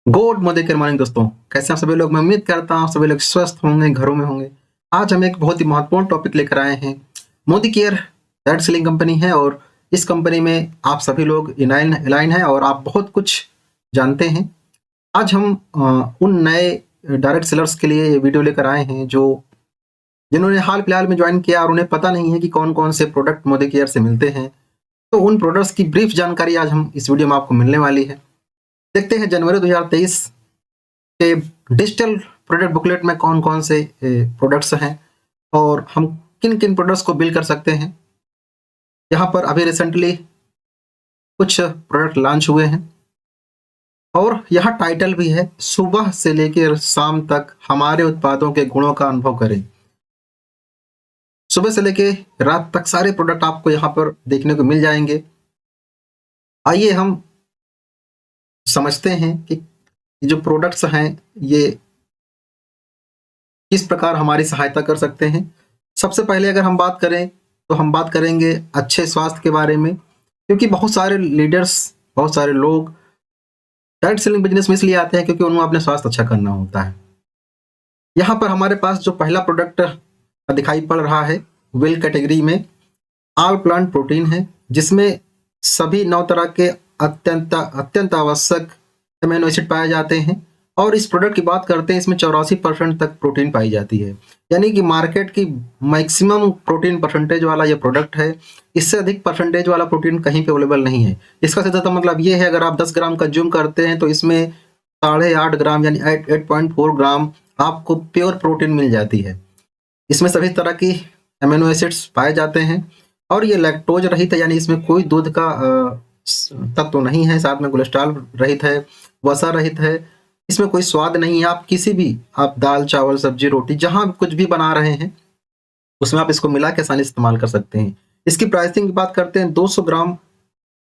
Good morning दोस्तों। कैसे हैं आप सभी लोग। मैं उम्मीद करता हूँ सभी लोग स्वस्थ होंगे, घरों में होंगे। आज हम एक बहुत ही महत्वपूर्ण टॉपिक लेकर आए हैं। Modi care direct selling company है और इस कंपनी में आप सभी लोग इलाइन हैं और आप बहुत कुछ जानते हैं। आज हम उन नए डायरेक्ट सेलर्स के लिए ये वीडियो लेकर आए हैं जो जिन्होंने हाल फिलहाल में ज्वाइन किया और उन्हें पता नहीं है कि कौन कौन से प्रोडक्ट मोदी केयर से मिलते हैं। तो उन प्रोडक्ट्स की ब्रीफ जानकारी आज हम इस वीडियो में आपको मिलने वाली है। देखते हैं जनवरी 2023 के डिजिटल प्रोडक्ट बुकलेट में कौन कौन से प्रोडक्ट्स हैं और हम किन किन प्रोडक्ट्स को बिल कर सकते हैं। यहाँ पर अभी रिसेंटली कुछ प्रोडक्ट लॉन्च हुए हैं और यहाँ टाइटल भी है, सुबह से लेकर शाम तक हमारे उत्पादों के गुणों का अनुभव करें। सुबह से लेकर रात तक सारे प्रोडक्ट आपको यहाँ पर देखने को मिल जाएंगे। आइए हम समझते हैं कि जो प्रोडक्ट्स हैं ये किस प्रकार हमारी सहायता कर सकते हैं। सबसे पहले अगर हम बात करें तो हम बात करेंगे अच्छे स्वास्थ्य के बारे में, क्योंकि बहुत सारे लीडर्स, बहुत सारे लोग डायरेक्ट सेलिंग बिजनेस में इसलिए आते हैं क्योंकि उन्हें अपने स्वास्थ्य अच्छा करना होता है। यहाँ पर हमारे पास जो पहला प्रोडक्ट दिखाई पड़ रहा है वेल कैटेगरी में ऑल प्लांट प्रोटीन है, जिसमें सभी 9 तरह के अत्यंत आवश्यक अमीनो एसिड पाए जाते हैं। और इस प्रोडक्ट की बात करते हैं, इसमें 84% तक प्रोटीन पाई जाती है, यानी कि मार्केट की मैक्सिमम प्रोटीन परसेंटेज वाला ये प्रोडक्ट है। इससे अधिक परसेंटेज वाला प्रोटीन कहीं पे अवेलेबल नहीं है। इसका सीधा मतलब ये है, अगर आप 10 ग्राम कंज्यूम करते हैं तो इसमें 8.5 ग्राम यानी 8.4 ग्राम आपको प्योर प्रोटीन मिल जाती है। इसमें सभी तरह की अमीनो एसिड्स पाए जाते हैं और ये लैक्टोज रहित है, यानी इसमें कोई दूध का तत्व नहीं है। साथ में कोलेस्ट्रॉल रहित है, वसा रहित है, इसमें कोई स्वाद नहीं है। आप किसी भी दाल चावल सब्जी रोटी जहां कुछ भी बना रहे हैं उसमें आप इसको मिला के आसानी से इस्तेमाल कर सकते हैं। इसकी प्राइसिंग की बात करते हैं, 200 ग्राम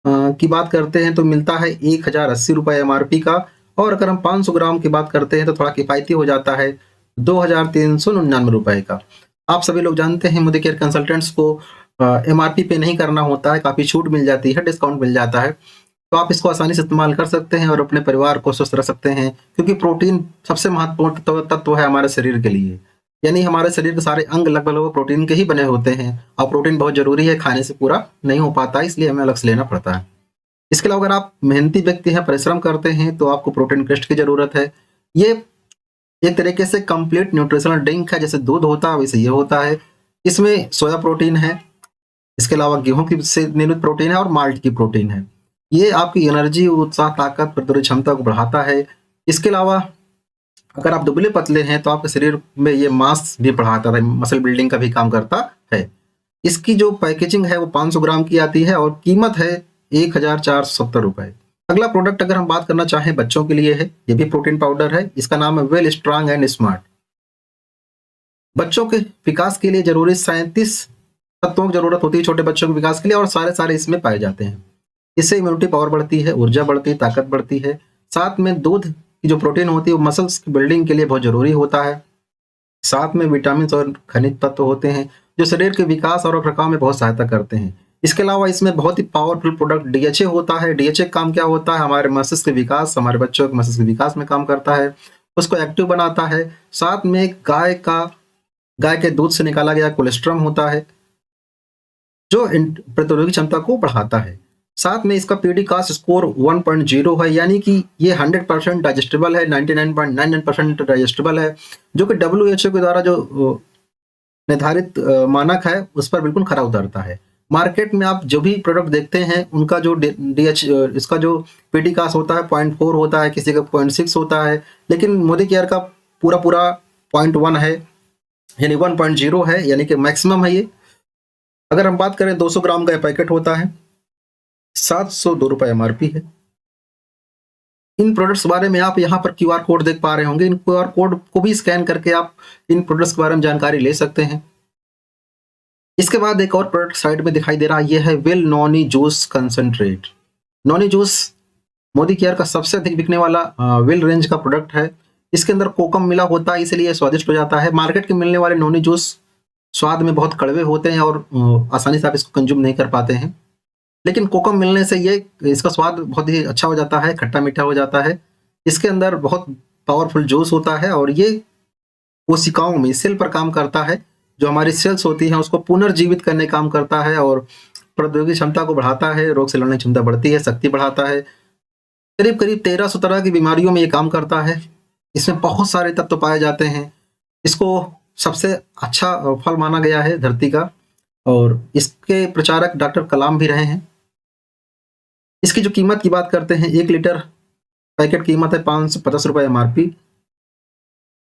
की बात करते हैं तो मिलता है 1080 रुपये MRP का। और अगर हम 500 ग्राम की बात करते हैं तो थोड़ा किफायती हो जाता है, 2399 रुपये का। आप सभी लोग जानते हैं मोदी केयर कंसल्टेंट्स को MRP पे नहीं करना होता है, काफ़ी छूट मिल जाती है, डिस्काउंट मिल जाता है। तो आप इसको आसानी से इस्तेमाल कर सकते हैं और अपने परिवार को स्वस्थ रख सकते हैं, क्योंकि प्रोटीन सबसे महत्वपूर्ण तत्व है हमारे शरीर के लिए। यानी हमारे शरीर के सारे अंग लगभग प्रोटीन के ही बने होते हैं और प्रोटीन बहुत जरूरी है, खाने से पूरा नहीं हो पाता, इसलिए हमें अलग से लेना पड़ता है। इसके अलावा अगर आप मेहनती व्यक्ति हैं, परिश्रम करते हैं, तो आपको प्रोटीन क्रिस्ट की जरूरत है। ये एक तरीके से कंप्लीट न्यूट्रिशनल ड्रिंक है, जैसे दूध होता है वैसे ये होता है। इसमें सोया प्रोटीन है, इसके अलावा गेहूं की से निर्मित प्रोटीन है और माल्ट की प्रोटीन है। ये आपकी एनर्जी, उत्साह, ताकत, प्रतिरोधक क्षमता को बढ़ाता है। इसके अलावा अगर आप दुबले पतले हैं तो आपके शरीर में ये मांस भी बढ़ाता है, मसल बिल्डिंग का भी काम करता है। इसकी जो पैकेजिंग है वो 500 ग्राम की आती है और कीमत है 1470 रुपये। अगला प्रोडक्ट अगर हम बात करना चाहें बच्चों के लिए है, ये भी प्रोटीन पाउडर है। इसका नाम है वेल स्ट्रांग एंड स्मार्ट। बच्चों के विकास के लिए जरूरी 37 तत्वों की जरूरत होती है छोटे बच्चों के विकास के लिए, और सारे इसमें पाए जाते हैं। इससे इम्यूनिटी पावर बढ़ती है, ऊर्जा बढ़ती है, ताकत बढ़ती है। साथ में दूध की जो प्रोटीन होती है वो मसल्स की बिल्डिंग के लिए बहुत जरूरी होता है। साथ में विटामिन और खनिज तत्व होते हैं जो शरीर के विकास और रखरखाव में बहुत सहायता करते हैं। इसके अलावा इसमें बहुत ही पावरफुल प्रोडक्ट DHA होता है। DHA काम क्या होता है, हमारे मस्तिष्क के विकास, हमारे बच्चों के मस्तिष्क के विकास में काम करता है, उसको एक्टिव बनाता है। साथ में गाय के दूध से निकाला गया कोलेस्ट्रॉल होता है जो प्रतिरोधक क्षमता को बढ़ाता है। साथ में इसका PD कास्ट स्कोर 1.0 है, यानी कि ये 100% डाइजेस्टेबल है, 99.99% डाइजेस्टेबल है, जो कि WHO के द्वारा जो निर्धारित मानक है उस पर बिल्कुल खरा उतरता है। मार्केट में आप जो भी प्रोडक्ट देखते हैं उनका जो इसका जो PD कास्ट होता है 0.4 होता है, किसी का 0.6 होता है, लेकिन मोदी केयर का पूरा 0.1 है, यानी 1.0 है, यानी कि मैक्सिमम है ये। अगर हम बात करें 200 ग्राम का पैकेट होता है, 702 रुपये MRP है। इन प्रोडक्ट्स के बारे में आप यहाँ पर QR कोड देख पा रहे होंगे, इन QR कोड को भी स्कैन करके आप इन प्रोडक्ट्स के बारे में जानकारी ले सकते हैं। इसके बाद एक और प्रोडक्ट साइड में दिखाई दे रहा है, ये है well Noni juice concentrate. Noni juice Modi care का सबसे अधिक बिकने वाला वेल रेंज का प्रोडक्ट है। इसके अंदर कोकम मिला होता है, इसलिए स्वादिष्ट हो जाता है। मार्केट के मिलने वाले नॉनी जूस स्वाद में बहुत कड़वे होते हैं और आसानी से आप इसको कंज्यूम नहीं कर पाते हैं, लेकिन कोकम मिलने से इसका स्वाद बहुत ही अच्छा हो जाता है, खट्टा मीठा हो जाता है। इसके अंदर बहुत पावरफुल जूस होता है और ये कोशिकाओं में सेल पर काम करता है, जो हमारी सेल्स होती हैं उसको पुनर्जीवित करने काम करता है और प्रौद्योगिकी क्षमता को बढ़ाता है, रोग से लड़ने की क्षमता बढ़ती है, शक्ति बढ़ाता है। करीब करीब 1300 तरह की बीमारियों में ये काम करता है। इसमें बहुत सारे तत्व पाए जाते हैं। इसको सबसे अच्छा फल माना गया है धरती का और इसके प्रचारक डॉक्टर कलाम भी रहे हैं। इसकी जो कीमत की बात करते हैं, 1 लीटर पैकेट कीमत है 550 रुपये MRP।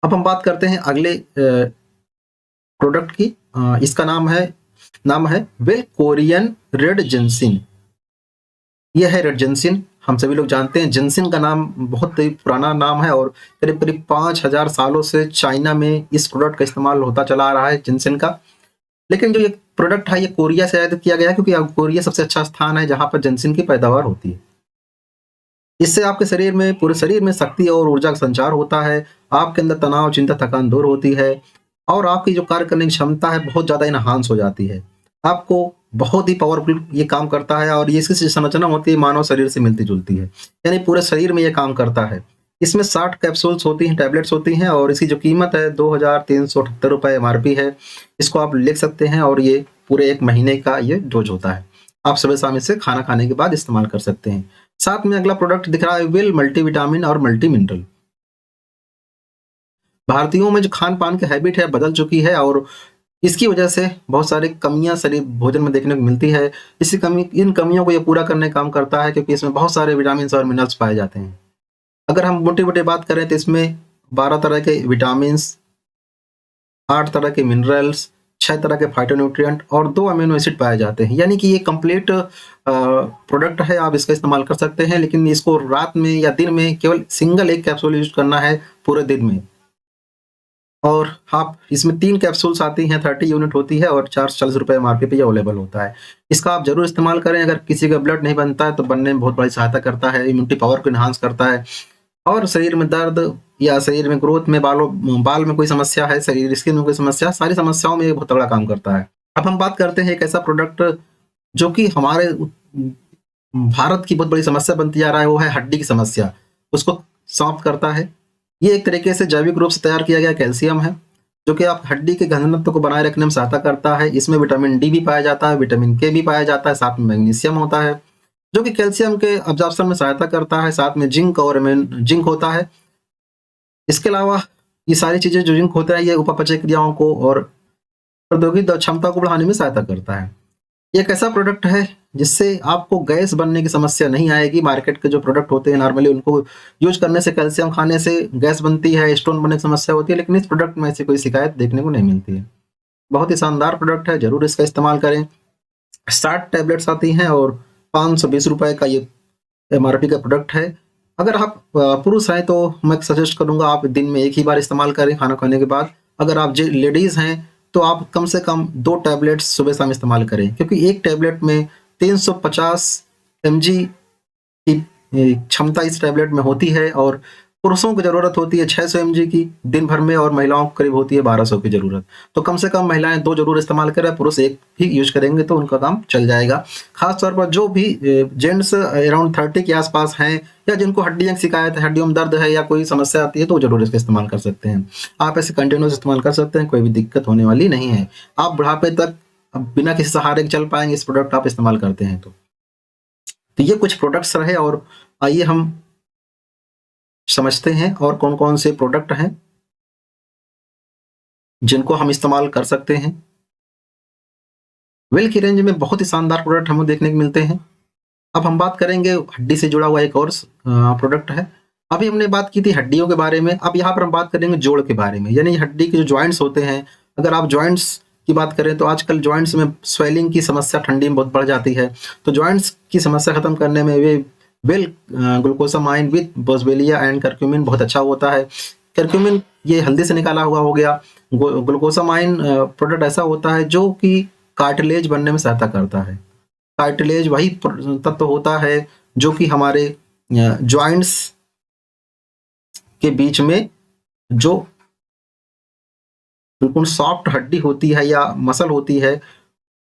अब हम बात करते हैं अगले प्रोडक्ट की। इसका नाम है वेलकोरियन रेड जिनसिन। यह है रेड जिनसिन। हम सभी लोग जानते हैं जिनसिन का नाम बहुत ही पुराना नाम है और करीब करीब 5000 सालों से चाइना में इस प्रोडक्ट का इस्तेमाल होता चला आ रहा है जिनसिन का। लेकिन जो ये प्रोडक्ट है ये कोरिया से आयात किया गया है, क्योंकि कोरिया सबसे अच्छा स्थान है जहां पर जिनसिन की पैदावार होती है। इससे आपके शरीर में, पूरे शरीर में शक्ति और ऊर्जा का संचार होता है। आपके अंदर तनाव, चिंता, थकान दूर होती है और आपकी जो कार्य करने की क्षमता है बहुत ज़्यादा इनहांस हो जाती है। आपको बहुत ही पावरफुल ये काम करता है और ये इसकी संरचना होती है मानव शरीर से मिलती जुलती है, यानी पूरे शरीर में ये काम करता है। इसमें 60 कैप्सूल्स होती हैं, टैबलेट्स होती हैं और इसकी जो कीमत है 2378 रुपये MRP है। इसको आप लिख सकते हैं और ये पूरे 1 महीने का ये डोज होता है। आप सुबह शाम इसे खाना खाने के बाद इस्तेमाल कर सकते हैं। साथ में अगला प्रोडक्ट दिख रहा है विल मल्टीविटामिन और मल्टी मिनरल। भारतीयों में जो खान पान की हैबिट है बदल चुकी है और इसकी वजह से बहुत सारी कमियां शरीर भोजन में देखने को मिलती है। इन कमियों को ये पूरा करने का काम करता है, क्योंकि इसमें बहुत सारे विटामिन और मिनरल्स पाए जाते हैं। अगर हम मोटे-मोटे बात करें तो इसमें 12 तरह के विटामिन, 8 तरह के मिनरल्स, 6 तरह के फाइटोन्यूट्रिएंट और 2 अमीनो एसिड पाए जाते हैं। यानी कि ये कंप्लीट प्रोडक्ट है, आप इसका इस्तेमाल कर सकते हैं, लेकिन इसको रात में या दिन में केवल सिंगल 1 कैप्सूल यूज करना है पूरे दिन में। और आप इसमें 3 कैप्सूल्स आती हैं, 30 यूनिट होती है और 440 रुपये MRP पे ये अवेलेबल होता है। इसका आप जरूर इस्तेमाल करें। अगर किसी का ब्लड नहीं बनता है तो बनने में बहुत बड़ी सहायता करता है, इम्यूनिटी पावर को इन्हांस करता है और शरीर में दर्द या शरीर में ग्रोथ में, बाल में कोई समस्या है, शरीर स्किन में कोई समस्या, सारी समस्याओं में ये बहुत तगड़ा काम करता है। अब हम बात करते हैं एक ऐसा प्रोडक्ट जो कि हमारे भारत की बहुत बड़ी समस्या बनती जा रहा है, वो है हड्डी की समस्या। उसको समाप्त करता है। ये एक तरीके से जैविक रूप से तैयार किया गया कैल्शियम है, जो कि आप हड्डी के घनत्व को बनाए रखने में सहायता करता है। इसमें विटामिन D भी पाया जाता है, विटामिन K भी पाया जाता है, साथ में मैग्नीशियम होता है जो कि कैल्शियम के अब्जॉर्प्शन में सहायता करता है। साथ में जिंक होता है। इसके अलावा ये सारी चीजें जो जिंक होता है ये उपापचय क्रियाओं को और प्रौद्योगिकी क्षमता को बढ़ाने में सहायता करता है। ये एक ऐसा प्रोडक्ट है जिससे आपको गैस बनने की समस्या नहीं आएगी। मार्केट के जो प्रोडक्ट होते हैं नॉर्मली उनको यूज करने से, कैल्शियम खाने से गैस बनती है, स्टोन बनने की समस्या होती है, लेकिन इस प्रोडक्ट में ऐसी कोई शिकायत देखने को नहीं मिलती है। बहुत ही शानदार प्रोडक्ट है, जरूर इसका इस्तेमाल करें। 60 टैबलेट्स आती हैं और 520 रुपये का ये MRP का प्रोडक्ट है। अगर आप पुरुष हैं तो मैं सजेस्ट करूंगा आप दिन में 1 ही बार इस्तेमाल करें खाना खाने के बाद। अगर आप लेडीज हैं तो आप कम से कम 2 टैबलेट्स सुबह शाम इस्तेमाल करें, क्योंकि एक टैबलेट में 350 mg की क्षमता इस टैबलेट में होती है और पुरुषों को जरूरत होती है 600 mg की दिन भर में और महिलाओं को करीब होती है 1200 की जरूरत। तो कम से कम महिलाएं 2 जरूर इस्तेमाल करें, पुरुष 1 ही यूज करेंगे तो उनका काम चल जाएगा। खास तौर पर जो भी जेंट्स अराउंड 30 के आसपास हैं या जिनको हड्डियों की शिकायत है, हड्डियों में दर्द है या कोई समस्या आती है तो जरूर इसका इस्तेमाल कर सकते हैं। आप ऐसे कंटिन्यूस इस्तेमाल कर सकते हैं, कोई भी दिक्कत होने वाली नहीं है। आप बुढ़ापे तक बिना किसी सहारे के चल पाएंगे इस प्रोडक्ट आप इस्तेमाल करते हैं तो ये कुछ प्रोडक्ट्स रहे और आइए हम समझते हैं और कौन कौन से प्रोडक्ट हैं जिनको हम इस्तेमाल कर सकते हैं। वेल की रेंज में बहुत ही शानदार प्रोडक्ट हमें देखने को मिलते हैं। अब हम बात करेंगे हड्डी से जुड़ा हुआ एक और प्रोडक्ट है। अभी हमने बात की थी हड्डियों के बारे में, अब यहाँ पर हम बात करेंगे जोड़ के बारे में, यानी हड्डी के जो जॉइंट्स होते हैं। अगर आप जॉइंट्स की बात करें तो आजकल जॉइंट्स में स्वेलिंग की समस्या ठंडी में बहुत बढ़ जाती है, तो जॉइंट्स की समस्या खत्म करने में वे वेल glucosamine with boswellia and curcumin बहुत अच्छा होता है। करक्यूमिन ये हल्दी से निकाला हुआ हो गया। ग्लूकोसामाइन प्रोडक्ट ऐसा होता है जो कि कार्टिलेज बनने में सहायता करता है। कार्टिलेज वही तत्व होता है जो कि हमारे जॉइंट्स के बीच में जो बिल्कुल सॉफ्ट हड्डी होती है या मसल होती है,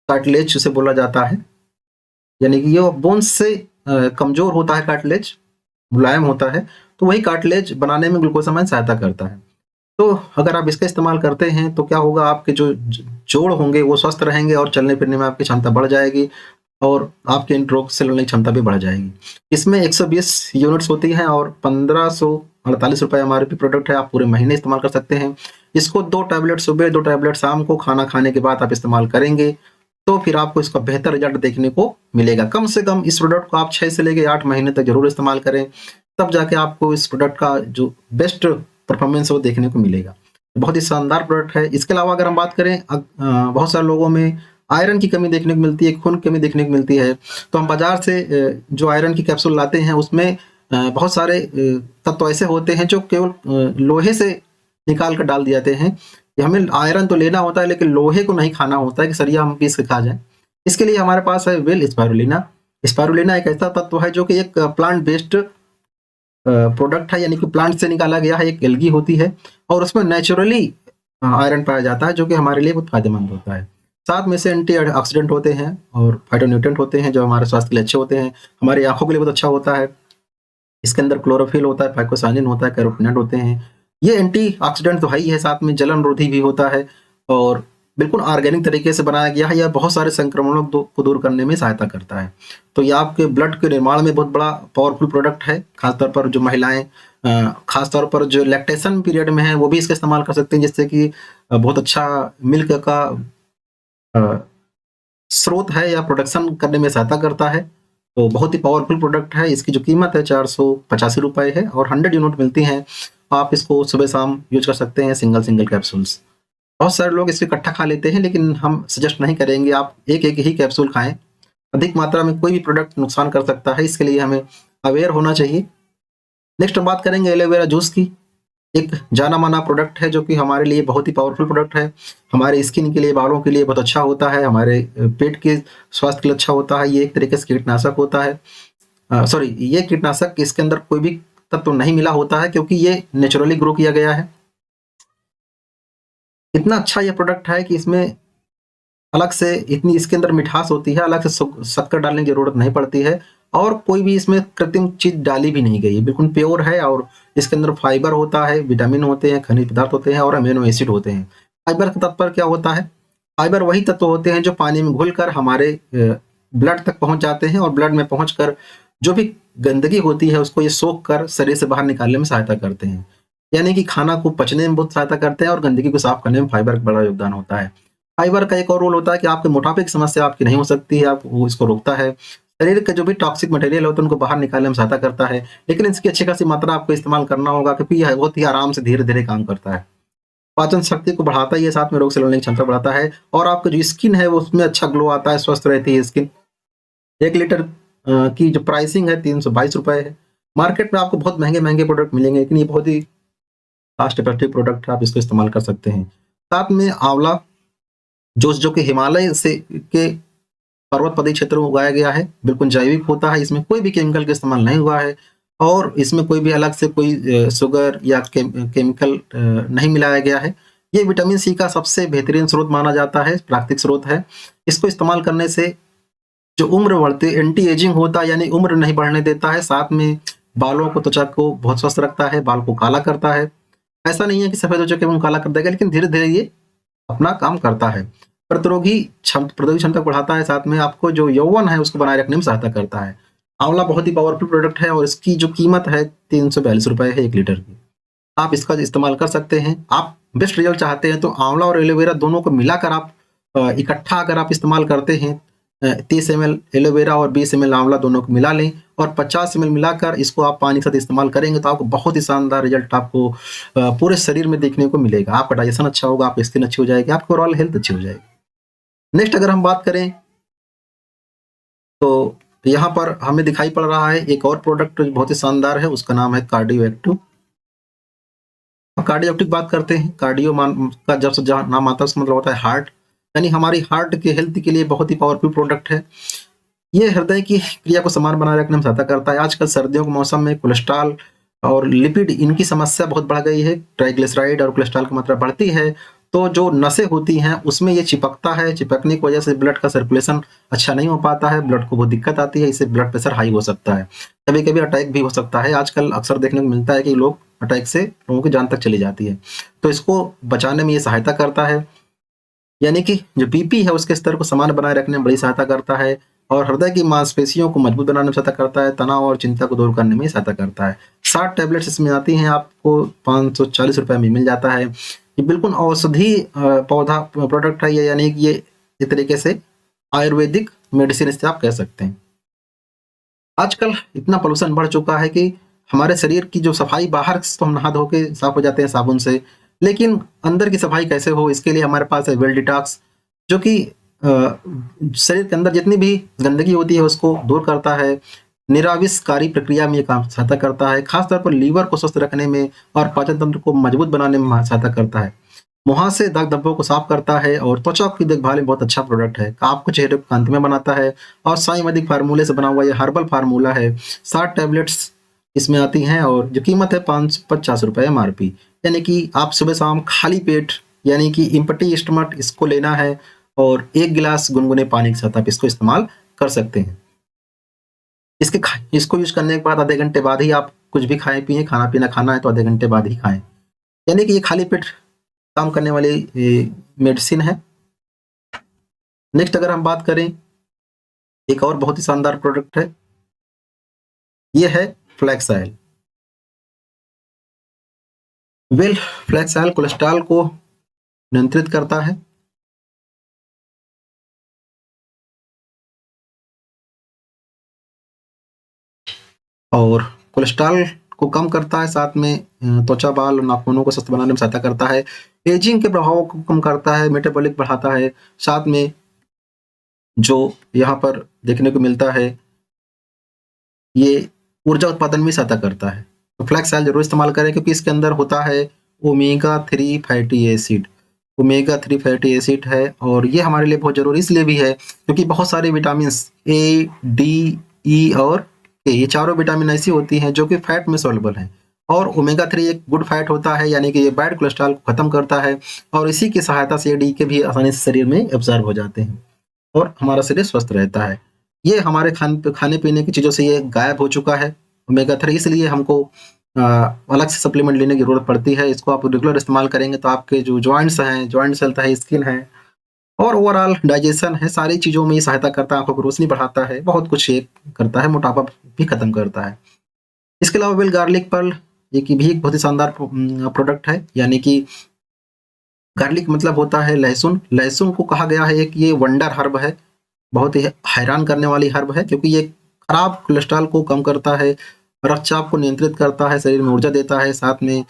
कार्टिलेज उसे बोला जाता है। यानी कि ये बोन्स से कमजोर होता है कार्टिलेज, मुलायम होता है, तो वही कार्टिलेज बनाने में ग्लूकोसामाइन सहायता करता है। तो अगर आप इसका इस्तेमाल करते हैं तो क्या होगा, आपके जो जोड़ होंगे वो स्वस्थ रहेंगे और चलने फिरने में आपकी क्षमता बढ़ जाएगी और आपके इन रोग से लड़ने की क्षमता भी बढ़ जाएगी। इसमें 120 यूनिट्स होती हैं और 1548 रुपए एमआरपी प्रोडक्ट है। आप पूरे महीने इस्तेमाल कर सकते हैं। इसको 2 टैबलेट सुबह, 2 टैबलेट शाम को खाना खाने के बाद आप इस्तेमाल करेंगे तो फिर आपको इसका बेहतर रिजल्ट देखने को मिलेगा। कम से कम इस प्रोडक्ट को आप 6 से लेके 8 महीने तक जरूर इस्तेमाल करें, तब जाके आपको इस प्रोडक्ट का जो बेस्ट परफॉर्मेंस है वो देखने को मिलेगा। बहुत ही शानदार प्रोडक्ट है। इसके अलावा अगर हम बात करें, बहुत सारे लोगों में आयरन की कमी देखने को मिलती है, खून की कमी देखने को मिलती है, तो हम बाजार से जो आयरन की कैप्सूल लाते हैं उसमें बहुत सारे तत्व ऐसे होते हैं जो केवल लोहे से निकाल कर डाल दिए जाते हैं। हमें आयरन तो लेना होता है लेकिन लोहे को नहीं खाना होता है कि सरिया हम पीस के खा जाए। इसके लिए हमारे पास है वेल स्पाइरुलिना। स्पाइरुलिना एक ऐसा तत्व है जो कि एक प्लांट बेस्ड प्रोडक्ट है, यानी कि प्लांट से निकाला गया है, एक एल्गी होती है और उसमें नेचुरली आयरन पाया जाता है जो कि हमारे लिए बहुत फायदेमंद होता है। साथ में से एंटीऑक्सीडेंट होते हैं और फाइटोन्यूट्रिएंट होते हैं जो हमारे स्वास्थ्य के लिए अच्छे होते हैं, हमारी आंखों के लिए बहुत अच्छा होता है। इसके अंदर क्लोरोफिल होता है, फाइकोसानिन होता है, कैरोटीनॉइड होते हैं। ये एंटीऑक्सीडेंट तो है ही है, साथ में जलन रोधी भी होता है और बिल्कुल ऑर्गेनिक तरीके से बनाया गया है। यह बहुत सारे संक्रमणों को दूर करने में सहायता करता है। तो ये आपके ब्लड के निर्माण में बहुत बड़ा पावरफुल प्रोडक्ट है। खासतौर पर जो महिलाएं खासतौर पर जो लैक्टेशन पीरियड में है वो भी इसका इस्तेमाल कर सकते हैं, जिससे कि बहुत अच्छा मिल्क का स्रोत है या प्रोडक्शन करने में सहायता करता है। तो बहुत ही पावरफुल प्रोडक्ट है। इसकी जो कीमत है 485 रुपए है और 100 यूनिट मिलती हैं। आप इसको सुबह शाम यूज कर सकते हैं, सिंगल कैप्सूल्स। बहुत सारे लोग इसको इकट्ठा खा लेते हैं लेकिन हम सजेस्ट नहीं करेंगे, आप एक एक ही कैप्सूल खाएं। अधिक मात्रा में कोई भी प्रोडक्ट नुकसान कर सकता है, इसके लिए हमें अवेयर होना चाहिए। नेक्स्ट हम बात करेंगे एलोवेरा जूस की। एक जाना माना प्रोडक्ट है जो कि हमारे लिए बहुत ही पावरफुल प्रोडक्ट है। हमारे स्किन के लिए, बालों के लिए बहुत अच्छा होता है, हमारे पेट के स्वास्थ्य के लिए अच्छा होता है। ये एक तरीके से कीटनाशक होता है। सॉरी, ये कीटनाशक इसके अंदर कोई भी तत्व नहीं मिला होता है क्योंकि ये नेचुरली ग्रो किया गया है। इतना अच्छा ये प्रोडक्ट है कि इसमें अलग से इतनी इसके अंदर मिठास होती है, अलग से शक्कर डालने की जरूरत नहीं पड़ती है और कोई भी इसमें कृत्रिम चीज डाली भी नहीं गई है। बिल्कुल प्योर है और इसके अंदर फाइबर होता है, विटामिन होते हैं, खनिज पदार्थ होते हैं और अमीनो एसिड होते हैं। फाइबर का तात्पर्य क्या होता है? फाइबर वही तत्व होते हैं जो पानी में घुलकर हमारे ब्लड तक पहुंच जाते हैं और ब्लड में पहुंचकर जो भी गंदगी होती है उसको ये सोख कर शरीर से बाहर निकालने में सहायता करते हैं। यानी कि खाना को पचने में बहुत सहायता करते हैं और गंदगी को साफ करने में फाइबर का बड़ा योगदान होता है। फाइबर का एक और रोल होता है कि आपके मोटापे की समस्या आपकी नहीं हो सकती है, आप वो इसको रोकता है। शरीर के जो भी टॉक्सिक मटेरियल होते हैं उनको बाहर निकालने में सहायता करता है, लेकिन इसकी अच्छी खासी मात्रा आपको इस्तेमाल करना होगा क्योंकि यह बहुत ही आराम से धीरे धीरे काम करता है। पाचन शक्ति को बढ़ाता है, ये साथ में रोग से लड़ने की क्षमता बढ़ाता है और आपकी जो स्किन है वो उसमें अच्छा ग्लो आता है, स्वस्थ रहती है स्किन। 1 लीटर की जो प्राइसिंग है 322 रुपए है। मार्केट में आपको बहुत महंगे महंगे प्रोडक्ट मिलेंगे लेकिन ये बहुत ही कास्ट इफेक्टिव प्रोडक्ट है, आप इसको इस्तेमाल कर सकते हैं। साथ में आंवला जूस जो कि हिमालय से के पर्वत पदी क्षेत्रों में उगाया गया है, बिल्कुल जैविक होता है, इसमें कोई भी केमिकल का इस्तेमाल नहीं हुआ है और इसमें कोई भी अलग से कोई शुगर या केमिकल नहीं मिलाया गया है। ये विटामिन सी का सबसे बेहतरीन स्रोत माना जाता है, प्राकृतिक स्रोत है। इसको इस्तेमाल करने से जो उम्र बढ़ती, एंटी एजिंग होता है यानी उम्र नहीं बढ़ने देता है, साथ में बालों को, त्वचा को बहुत स्वस्थ रखता है, बाल को काला करता है। ऐसा नहीं है कि सफेद हो चुके वो काला कर देगा, लेकिन धीरे धीरे ये अपना काम करता है। प्रतिरोधी क्षमता बढ़ाता है, साथ में आपको जो यौवन है उसको बनाए रखने में सहायता करता है। आंवला बहुत ही पावरफुल प्रोडक्ट है और इसकी जो कीमत है 342 रुपए है 1 लीटर की। आप इसका इस्तेमाल कर सकते हैं। आप बेस्ट रिजल्ट चाहते हैं तो आंवला और एलोवेरा दोनों को मिलाकर आप इकट्ठा अगर आप इस्तेमाल करते हैं, 30 ml एलोवेरा और 20 ml आंवला दोनों को मिला लें और 50 ml मिलाकर इसको आप पानी के साथ इस्तेमाल करेंगे तो आपको बहुत ही शानदार रिजल्ट आपको पूरे शरीर में देखने को मिलेगा। आपका डाइजेशन अच्छा होगा, आपकी स्किन अच्छी हो जाएगी, आपकी ओवरऑल हेल्थ अच्छी हो जाएगी। नेक्स्ट अगर हम बात करें तो यहाँ पर हमें दिखाई पड़ रहा है एक और प्रोडक्ट जो बहुत ही शानदार है, उसका नाम है कार्डियो एक्टिव। कार्डियो एक्टिव बात करते हैं, कार्डियो का जब से नाम आता है उसका मतलब होता है हार्ट, यानी हमारी हार्ट के हेल्थ के लिए बहुत ही पावरफुल प्रोडक्ट है। ये हृदय की क्रिया को समान बनाए रखने में सहायता करता है। आजकल सर्दियों के मौसम में कोलेस्ट्रॉल और लिपिड इनकी समस्या बहुत बढ़ गई है, ट्राइग्लिसराइड और कोलेस्ट्रॉल की मात्रा बढ़ती है, तो जो नसें होती हैं उसमें ये चिपकता है, चिपकने की वजह से ब्लड का सर्कुलेशन अच्छा नहीं हो पाता है, ब्लड को बहुत दिक्कत आती है, इससे ब्लड प्रेशर हाई हो सकता है। कभी-कभी अटैक भी हो सकता है, आजकल अक्सर देखने को मिलता है कि लोग अटैक से लोगों की जान तक चली जाती है। तो इसको बचाने में ये सहायता करता है, यानी कि जो बीपी है उसके स्तर को समान बनाए रखने में बड़ी सहायता करता है और हृदय की मांसपेशियों को मजबूत बनाने में सहायता करता है, तनाव और चिंता को दूर करने में सहायता करता है। 60 टैबलेट्स इसमें आती हैं, आपको ₹540 में मिल जाता है। ये बिल्कुल औषधि पौधा प्रोडक्ट है ये, यानी कि ये एक तरीके से आयुर्वेदिक मेडिसिन इसे आप कह सकते हैं। आजकल इतना पॉल्यूशन बढ़ चुका है कि हमारे शरीर की जो सफाई बाहर से तो हम नहा धो के साफ हो जाते हैं साबुन से, लेकिन अंदर की सफाई कैसे हो इसके लिए हमारे पास है वेल डिटॉक्स, जो कि शरीर के अंदर जितनी भी गंदगी होती है उसको दूर करता है, निराविषकारी प्रक्रिया में ये काम सहायता करता है, खासतौर पर लीवर को स्वस्थ रखने में और पाचन तंत्र को मजबूत बनाने में सहायता करता है। मुहासे, दाग धब्बों को साफ करता है और त्वचा की देखभाल में बहुत अच्छा प्रोडक्ट है। आपको चेहरे को कांतिमय बनाता है और साई आयुर्वेदिक फार्मूले से बना हुआ ये हर्बल फार्मूला है। 60 टैबलेट्स इसमें आती हैं और जो कीमत है ₹550 एमआरपी, यानी कि आप सुबह शाम खाली पेट यानी कि एम्प्टी स्टमक इसको लेना है और 1 गिलास गुनगुने पानी के साथ आप इसको इस्तेमाल कर सकते हैं। इसको यूज़ करने के बाद आधे घंटे बाद ही आप कुछ भी खाएँ-पिएँ, खाना-पीना खाना है तो आधे घंटे बाद ही खाएँ। यानी कि ये खाली पेट काम करने वाली मेडिसिन है। नेक्स्ट अगर हम बात करें, एक और बहुत ही शानदार प्रोडक्ट है, ये है flax oil. Flax oil cholesterol को नियंत्रित करता है और कोलेस्ट्रॉल को कम करता है, साथ में त्वचा, बाल और नाखूनों को स्वस्थ बनाने में सहायता करता है, एजिंग के प्रभावों को कम करता है, मेटाबॉलिक बढ़ाता है, साथ में जो यहाँ पर देखने को मिलता है, ये ऊर्जा उत्पादन में सहायता करता है। तो फ्लैक्स ऑयल ज़रूर इस्तेमाल करें क्योंकि इसके अंदर होता है omega 3 fatty acid. Omega 3 fatty acid है और ये हमारे लिए बहुत ज़रूरी इसलिए भी है क्योंकि बहुत सारे विटामिन्स ए, डी, ई और के, ये चारों विटामिन ऐसी होती हैं जो कि फैट में सॉल्युबल हैं और ओमेगा 3 एक गुड फैट होता है, यानी कि ये बैड कोलेस्ट्रॉल को खत्म करता है और इसी की सहायता से डी के भी आसानी से शरीर में एब्जॉर्ब हो जाते हैं और हमारा शरीर स्वस्थ रहता है। ये हमारे खाने-पीने की चीज़ों से ये गायब हो चुका है ओमेगा 3, इसलिए हमको अलग से सप्लीमेंट लेने की ज़रूरत पड़ती है। इसको आप रेगुलर इस्तेमाल करेंगे तो आपके जो जॉइंट्स हैं, जॉइंट्स हेल्थ है, स्किन है और ओवरऑल डाइजेशन है, सारी चीज़ों में ये सहायता करता है, आँखों की रोशनी बढ़ाता है, बहुत कुछ ये करता है, मोटापा भी खत्म करता है। इसके अलावा वेल गार्लिक पर्ल ये भी एक बहुत ही शानदार प्रोडक्ट है, यानी कि गार्लिक मतलब होता है लहसुन। लहसुन को कहा गया है कि ये वंडर हर्ब है, बहुत ही हैरान करने वाली हर्ब है क्योंकि ये खराब कोलेस्ट्रॉल को कम करता है, रक्तचाप को नियंत्रित करता है, शरीर में ऊर्जा देता है, साथ में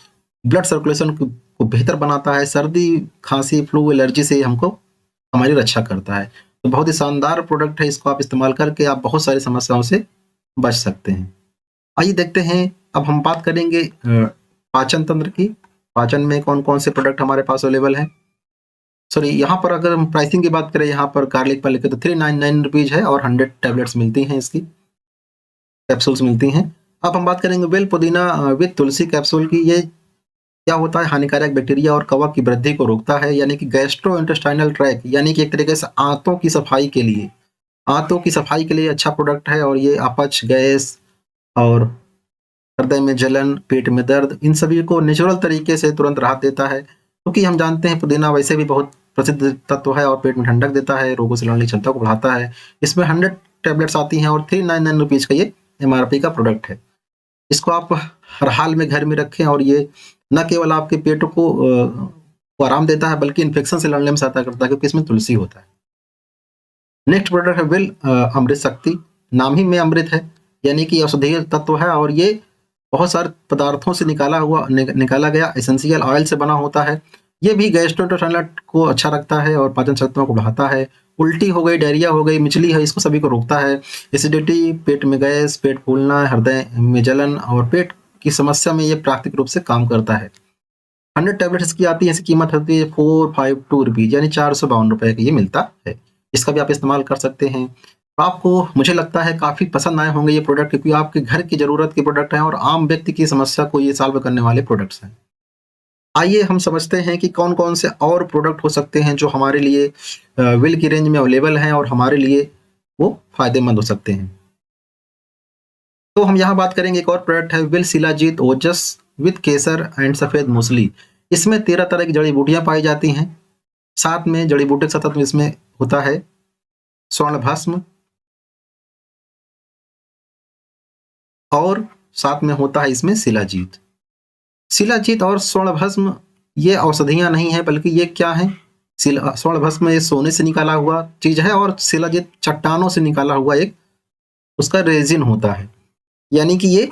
ब्लड सर्कुलेशन को बेहतर बनाता है, सर्दी, खांसी, फ्लू, एलर्जी से हमको हमारी रक्षा करता है। तो बहुत ही शानदार प्रोडक्ट है, इसको आप इस्तेमाल करके आप बहुत सारी समस्याओं से बच सकते हैं। आइए देखते हैं, अब हम बात करेंगे पाचन तंत्र की। पाचन में कौन-कौन से प्रोडक्ट हमारे पास अवेलेबल हैं। सॉरी, यहाँ पर अगर हम प्राइसिंग की बात करें, यहाँ पर गार्लिक पर लिखे तो ₹399 है और 100 टैबलेट्स मिलती हैं, इसकी कैप्सूल्स मिलती हैं। अब हम बात करेंगे बेल पुदीना विद तुलसी कैप्सूल की। ये क्या होता है, हानिकारक बैक्टीरिया और कवक की वृद्धि को रोकता है, यानी कि गैस्ट्रोइंटेस्टाइनल ट्रैक्ट, यानी कि एक तरीके से आंतों की सफाई के लिए, आंतों की सफाई के लिए अच्छा प्रोडक्ट है और ये अपच, गैस और हृदय में जलन, पेट में दर्द, इन सभी को नेचुरल तरीके से तुरंत राहत देता है क्योंकि हम जानते हैं पुदीना वैसे भी बहुत प्रसिद्ध तत्व है और पेट में ठंडक देता है, रोगों से लड़ने की क्षमता को बढ़ाता है। इसमें 100 टैबलेट्स आती हैं और ₹399 का ये एमआरपी का प्रोडक्ट है। इसको आप हर हाल में घर में रखें और ये न केवल आपके पेट को आराम देता है बल्कि इन्फेक्शन से लड़ने में सहायता करता है क्योंकि इसमें तुलसी होता है। नेक्स्ट प्रोडक्ट है विल अमृत शक्ति। नाम ही में अमृत है, यानी कि औषधीय तत्व है और ये बहुत सारे पदार्थों से निकाला गया एसेंशियल ऑयल से बना होता है। ये भी गैस्ट्रोइंटेस्टाइनल को अच्छा रखता है और पाचन शक्तियों को बढ़ाता है। उल्टी हो गई, डायरिया हो गई, मिचली है, इसको सभी को रोकता है। एसिडिटी, पेट में गैस, पेट फूलना, हृदय में जलन और पेट की समस्या में ये प्राकृतिक रूप से काम करता है। 100 टैबलेट्स इसकी आती है, इसकी कीमत होती है ₹452 यानी ₹452 का ये मिलता है। इसका भी आप इस्तेमाल कर सकते हैं। आपको मुझे लगता है काफ़ी पसंद आए होंगे ये प्रोडक्ट क्योंकि आपके घर की ज़रूरत के प्रोडक्ट हैं और आम व्यक्ति की समस्या को ये सॉल्व करने वाले प्रोडक्ट्स हैं। आइए हम समझते हैं कि कौन-कौन से और प्रोडक्ट हो सकते हैं जो हमारे लिए विल की रेंज में अवेलेबल हैं और हमारे लिए वो फ़ायदेमंद हो सकते हैं। तो हम यहाँ बात करेंगे, एक और प्रोडक्ट है will shilajit Ojas with Kesar and सफ़ेद मूसली। इसमें 13 तरह की जड़ी-बूटियाँ पाई जाती हैं। साथ में जड़ी-बूटी के साथ-साथ में इसमें होता है स्वर्ण भस्म और साथ में होता है इसमें शिलाजीत। शिलाजीत और स्वर्ण भस्म ये औषधियाँ नहीं हैं, बल्कि ये क्या हैं? स्वर्ण भस्म ये सोने से निकाला हुआ चीज़ है और शिलाजीत चट्टानों से निकाला हुआ एक उसका रेज़िन होता है। यानी कि ये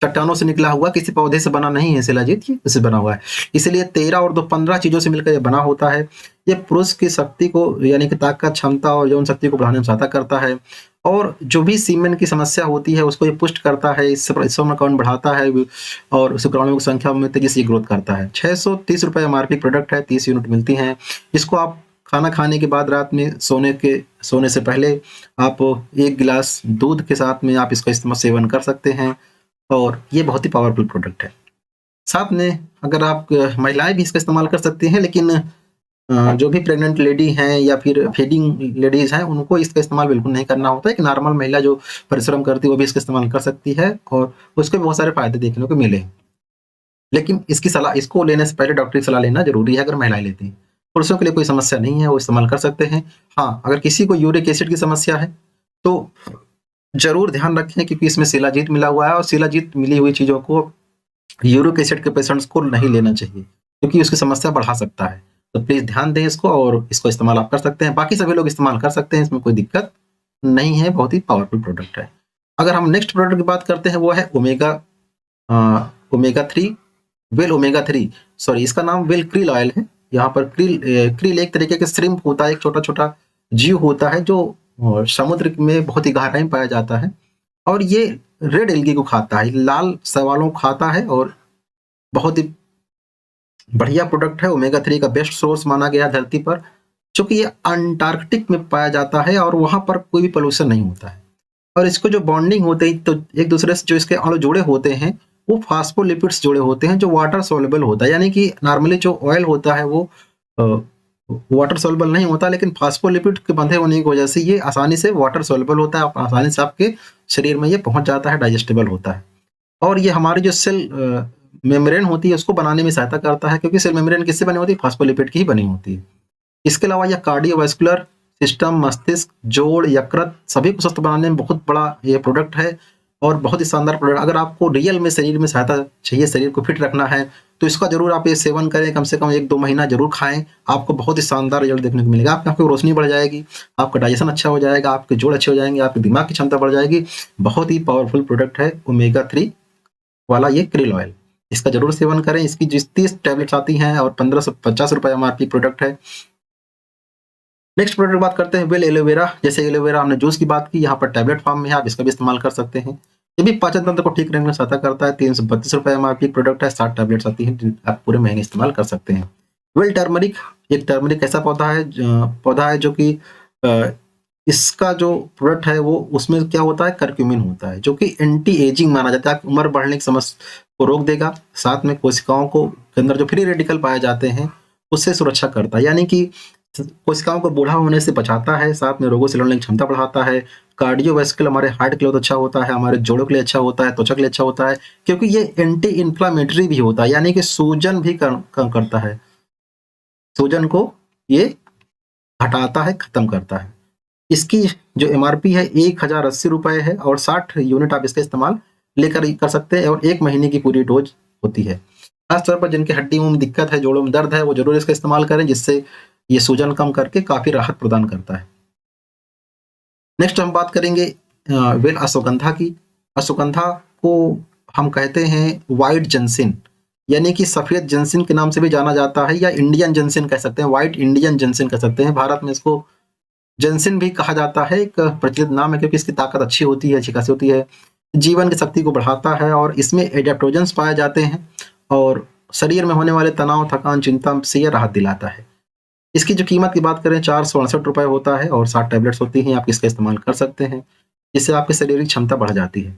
चट्टानों से निकला हुआ किसी पौधे से बना नहीं है शिलाजीत, ये इससे बना हुआ है। इसीलिए 13 और 2 15 चीज़ों से मिलकर ये बना होता है। ये पुरुष की शक्ति को यानी कि ताकत, क्षमता और यौन शक्ति को बढ़ाने में सहायता करता है और जो भी सीमेन की समस्या होती है उसको ये पुष्ट करता है, इससे स्पर्म काउंट बढ़ाता है और शुक्राणुओं की संख्या में तेज़ी से ग्रोथ करता है। ₹630 एमआरपी प्रोडक्ट है, 30 यूनिट मिलती हैं। इसको आप खाना खाने के बाद रात में सोने से पहले आप 1 गिलास दूध के साथ में आप इसका सेवन कर सकते हैं और ये बहुत ही पावरफुल प्रोडक्ट है। साथ में अगर आप महिलाएँ भी इसका इस्तेमाल कर सकती हैं, लेकिन जो भी प्रेग्नेंट लेडी हैं या फिर फीडिंग लेडीज़ हैं, उनको इसका इस्तेमाल बिल्कुल नहीं करना होता है। एक नॉर्मल महिला जो परिश्रम करती है, वो भी इसका इस्तेमाल कर सकती है और उसके बहुत सारे फ़ायदे देखने को मिले हैं। लेकिन इसको लेने से पहले डॉक्टरी सलाह लेना ज़रूरी है अगर महिलाएँ लेती हैं। पुरुषों के लिए कोई समस्या नहीं है, वो इस्तेमाल कर सकते हैं। हाँ, अगर किसी को यूरिक एसिड की समस्या है, तो ज़रूर ध्यान रखें क्योंकि इसमें शिलाजीत मिला हुआ है और शिलाजीत मिली हुई चीज़ों को यूरिक एसिड के पेशेंट्स को नहीं लेना चाहिए क्योंकि उसकी समस्या बढ़ा सकता है। तो प्लीज़ ध्यान दें इसको और इसको इस्तेमाल आप कर सकते हैं। बाकी सभी लोग इस्तेमाल कर सकते हैं, इसमें कोई दिक्कत नहीं है, बहुत ही पावरफुल प्रोडक्ट है। अगर हम नेक्स्ट प्रोडक्ट की बात करते हैं, वो है ओमेगा 3 व्हेल ओमेगा 3 सॉरी, इसका नाम व्हेल krill ऑयल है। यहाँ पर krill एक तरीके के श्रिम्प होता है, एक छोटा-छोटा जीव होता है जो समुद्र में बहुत ही गहराई में पाया जाता है और ये रेड एल्गी को खाता है, लाल शैवालों को खाता है और बहुत ही बढ़िया प्रोडक्ट है। ओमेगा 3 का बेस्ट सोर्स माना गया धरती पर, चूँकि ये अंटार्कटिक में पाया जाता है और वहाँ पर कोई भी पॉल्यूशन नहीं होता है और इसको जो बॉन्डिंग होते हैं, तो एक दूसरे से जो इसके अणु जुड़े होते हैं, वो फॉस्फोलिपिड्स जुड़े होते हैं जो वाटर सॉल्युबल होता है। यानी कि नॉर्मली जो ऑयल होता है वो वाटर सॉल्युबल नहीं होता, लेकिन फॉस्फोलिपिड के बंधे होने की वजह से ये आसानी से वाटर सॉल्युबल होता है, आसानी से आपके शरीर में ये पहुँच जाता है, डाइजेस्टेबल होता है। और ये हमारी जो सेल मेम्ब्रेन होती है उसको बनाने में सहायता करता है क्योंकि सेल मेम्ब्रेन किससे बनी होती है? फॉस्फोलिपिड की ही बनी होती है। इसके अलावा यह कार्डियोवैस्कुलर सिस्टम, मस्तिष्क, जोड़, यकृत सभी को स्वस्थ बनाने में बहुत बड़ा ये प्रोडक्ट है और बहुत ही शानदार प्रोडक्ट। अगर आपको रियल में शरीर में सहायता चाहिए, शरीर को फिट रखना है, तो इसका ज़रूर आप ये सेवन करें, कम से कम 1-2 महीना ज़रूर खाएँ। आपको बहुत ही शानदार रिजल्ट देखने को मिलेगा। आपकी आँखों की रोशनी बढ़ जाएगी, आपका डाइजेशन अच्छा हो जाएगा, आपके जोड़ अच्छे हो जाएँगे, आपके दिमाग की क्षमता बढ़ जाएगी। बहुत ही पावरफुल प्रोडक्ट है ओमेगा 3 वाला ये krill ऑयल। इसका ज़रूर सेवन करें। इसकी जिस 30 टैबलेट्स आती हैं और ₹1550 एमआरपी प्रोडक्ट है। नेक्स्ट प्रोडक्ट बात करते हैं व्हेल एलोवेरा। जैसे एलोवेरा हमने जूस की बात की, यहाँ पर टैबलेट फॉर्म में है, आप इसका भी इस्तेमाल कर सकते हैं। ये भी पाचन तंत्र को ठीक रखने में सहायता करता है। ₹332 एमआरपी प्रोडक्ट है, 60 टैबलेट्स आती हैं, आप पूरे महीने इस्तेमाल कर सकते हैं। व्हेल टर्मरिक, एक टर्मरिक ऐसा पौधा है जो कि इसका जो प्रोडक्ट है वो उसमें क्या होता है? करक्यूमिन होता है जो कि एंटी एजिंग माना जाता है, उम्र बढ़ने की समस्या को रोक देगा। साथ में कोशिकाओं को के अंदर जो फ्री रेडिकल पाए जाते हैं उससे सुरक्षा करता है, यानी कि कोशिकाओं को बूढ़ा होने से बचाता है। साथ में रोगों से लड़ने की क्षमता बढ़ाता है। कार्डियोवैस्कुलर हमारे हार्ट के लिए अच्छा होता है, हमारे जोड़ों के लिए अच्छा होता है, त्वचा के लिए अच्छा होता है क्योंकि ये एंटी इन्फ्लामेटरी भी होता है, यानी कि सूजन भी कम करता है। सूजन को ये हटाता है, खत्म करता है। इसकी जो एमआरपी है ₹1080 है और 60 यूनिट आप इसका इस्तेमाल कर सकते हैं और 1 महीने की पूरी डोज होती है। खासतौर पर जिनके हड्डियों में दिक्कत है, जोड़ों में दर्द है, वो ज़रूर इसका इस्तेमाल करें, जिससे ये सूजन कम करके काफ़ी राहत प्रदान करता है। नेक्स्ट हम बात करेंगे व्हेल अश्वगंधा की। अश्वगंधा को हम कहते हैं व्हाइट जैनसिन, यानी कि सफ़ेद जैनसिन के नाम से भी जाना जाता है या इंडियन जैनसिन कह सकते हैं, व्हाइट इंडियन जैनसिन कह सकते हैं। भारत में इसको जैनसिन भी कहा जाता है, एक प्रचलित नाम है क्योंकि इसकी ताकत अच्छी होती है, अच्छी खासी होती है, जीवन की शक्ति को बढ़ाता है और इसमें एडेप्टोजेंस पाए जाते हैं और शरीर में होने वाले तनाव, थकान, चिंता से ये राहत दिलाता है। इसकी जो कीमत की बात करें ₹468 होता है और 60 टैबलेट्स होती हैं, आप इसका इस्तेमाल कर सकते हैं, इससे आपकी शारीरिक क्षमता बढ़ जाती है।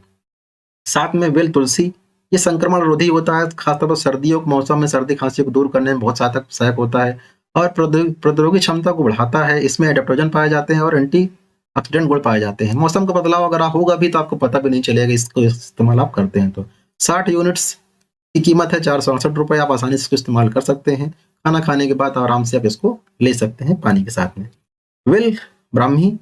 साथ में व्हेल तुलसी, ये संक्रमण रोधी होता है, खासतौर पर सर्दियों के मौसम में सर्दी खांसी को दूर करने में बहुत सहायक होता है और प्रतिरोधी क्षमता को बढ़ाता है। इसमें एडेप्टोजन पाए जाते हैं और एंटी ऑक्सीडेंट गुण पाए जाते हैं। मौसम का बदलाव अगर होगा भी तो आपको पता भी नहीं चलेगा इसको इस्तेमाल आप करते हैं तो। 60 यूनिट्स की कीमत है 468 रुपये। आप आसानी से इसको इस्तेमाल कर सकते हैं। खाना खाने के बाद आराम से आप इसको ले सकते हैं पानी के साथ में। वेल ब्राह्मी,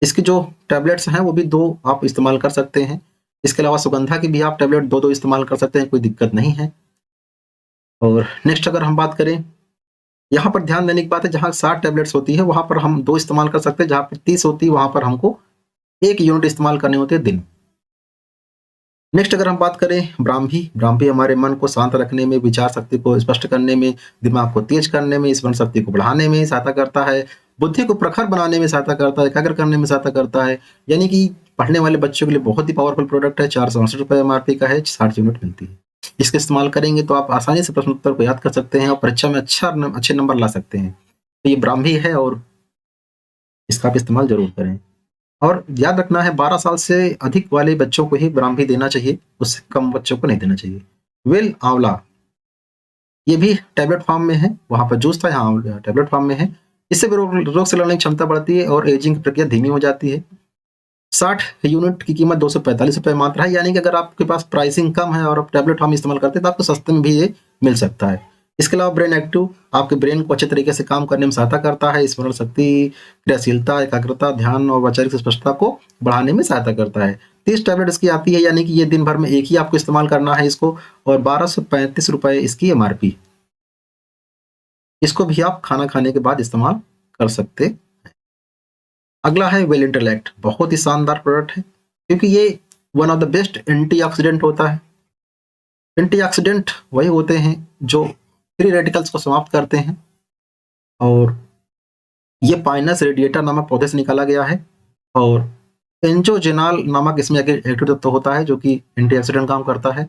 इसकी जो टैबलेट्स हैं वो भी 2 आप इस्तेमाल कर सकते हैं। इसके अलावा सुगंधा की भी आप टैबलेट 2-2 इस्तेमाल कर सकते हैं, कोई दिक्कत नहीं है। और नेक्स्ट अगर हम बात करें, यहाँ पर ध्यान देने की बात है, जहाँ 60 टैबलेट्स होती है वहाँ पर हम 2 इस्तेमाल कर सकते हैं, जहाँ पर 30 होती है वहाँ पर हमको 1 यूनिट इस्तेमाल करनी होती है दिन। नेक्स्ट अगर हम बात करें ब्राह्मी हमारे मन को शांत रखने में, विचार शक्ति को स्पष्ट करने में, दिमाग को तेज करने में, स्मरण शक्ति को बढ़ाने में सहायता करता है, बुद्धि को प्रखर बनाने में सहायता करता है, एकाग्र करने में सहायता करता है। यानी कि पढ़ने वाले बच्चों के लिए बहुत ही पावरफुल प्रोडक्ट है। 468 रुपये एमआरपी का है, 60 यूनिट मिलती है। इसका इस्तेमाल करेंगे तो आप आसानी से प्रश्न उत्तर को याद कर सकते हैं और परीक्षा में अच्छे नंबर ला सकते हैं। तो ये ब्राह्मी है और इसका आप इस्तेमाल जरूर करें। और याद रखना है 12 साल से अधिक वाले बच्चों को ही ब्राह्मी देना चाहिए, उससे कम बच्चों को नहीं देना चाहिए। वेल आंवला, ये भी टैबलेट फॉर्म में है, वहां पर जूस था, यहाँ टैबलेट फॉर्म में है। इससे भी रोग से लड़ने की क्षमता बढ़ती है और एजिंग की प्रक्रिया धीमी हो जाती है। 60 यूनिट की कीमत 245 रुपये मात्र है। यानी कि अगर आपके पास प्राइसिंग कम है और आप टैबलेट फॉर्म इस्तेमाल करते हैं तो आपको सस्ते में भी ये मिल सकता है। इसके अलावा ब्रेन एक्टिव, आपके ब्रेन को अच्छे तरीके से काम करने में सहायता करता है। स्मरण शक्ति, क्रियाशीलता, एकाग्रता, ध्यान और वैचारिक स्पष्टता को बढ़ाने में सहायता करता है। 30 टैबलेट इसकी आती है, यानी कि ये दिन भर में एक ही आपको इस्तेमाल करना है इसको, और 1235 रुपये इसकी एमआरपी। इसको भी आप खाना खाने के बाद इस्तेमाल कर सकते हैं। अगला है वेल इंटेलेक्ट, बहुत ही शानदार प्रोडक्ट है क्योंकि ये one of the best antioxidant होता है। एंटीऑक्सीडेंट वही होते हैं जो फ्री रेडिकल्स को समाप्त करते हैं, और ये पाइनस रेडिएटा नामक पौधे से निकाला गया है। और एंजोजेनाल नामक इसमें एक्टिव तत्व होता है जो कि एंटीऑक्सीडेंट काम करता है।